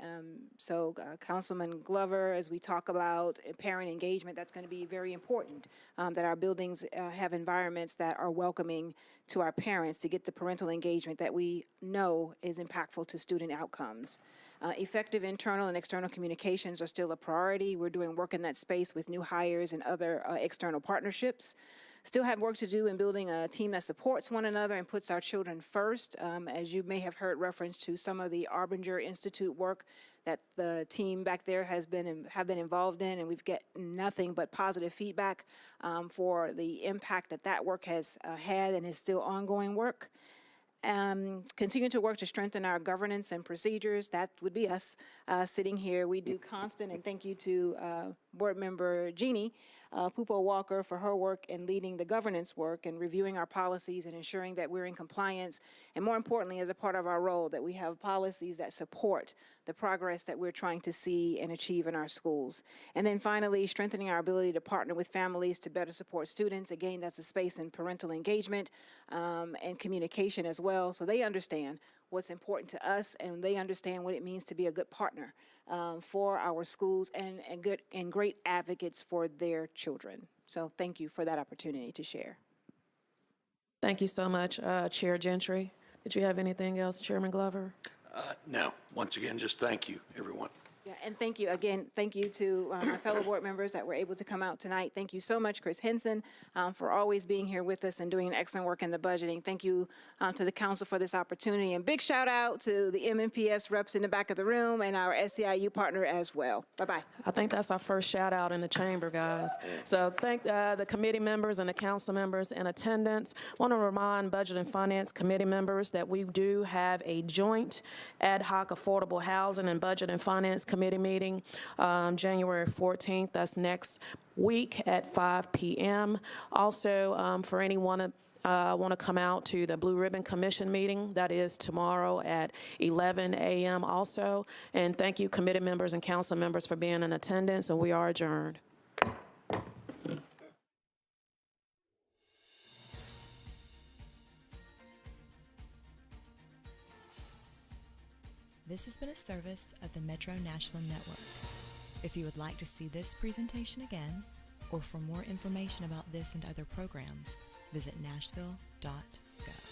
So Councilman Glover, as we talk about parent engagement, that's going to be very important, that our buildings have environments that are welcoming to our parents to get the parental engagement that we know is impactful to student outcomes. Effective internal and external communications are still a priority. We're doing work in that space with new hires and other external partnerships. Still have work to do in building a team that supports one another and puts our children first. As you may have heard reference to some of the Arbinger Institute work that the team back there have been involved in, and we've get nothing but positive feedback for the impact that work has had and is still ongoing work. Continue to work to strengthen our governance and procedures. That would be us sitting here. We do constant, and thank you to Board Member Jeannie Pupo Walker for her work in leading the governance work and reviewing our policies and ensuring that we're in compliance, and more importantly, as a part of our role, that we have policies that support the progress that we're trying to see and achieve in our schools. And then finally, strengthening our ability to partner with families to better support students. Again, that's a space in parental engagement and communication as well, so they understand what's important to us and they understand what it means to be a good partner for our schools and great advocates for their children. So thank you for that opportunity to share. Thank you so much, Chair Gentry. Did you have anything else, Chairman Glover? No. Once again, just thank you, everyone. Yeah, And thank you again. Thank you to my fellow board members that were able to come out tonight. Thank you so much, Chris Henson, for always being here with us and doing excellent work in the budgeting. Thank you to the council for this opportunity. And big shout out to the MMPS reps in the back of the room and our SEIU partner as well. Bye-bye. I think that's our first shout out in the chamber, guys. So thank the committee members and the council members in attendance. Want to remind Budget and Finance Committee members that we do have a joint ad hoc affordable housing and Budget and Finance Committee meeting January 14th. That's next week at 5 p.m. Also, for anyone want to come out to the Blue Ribbon Commission meeting. That is tomorrow at 11 a.m. also. And thank you, committee members and council members, for being in attendance, and we are adjourned. This has been a service of the Metro Nashville Network. If you would like to see this presentation again, or for more information about this and other programs, visit nashville.gov.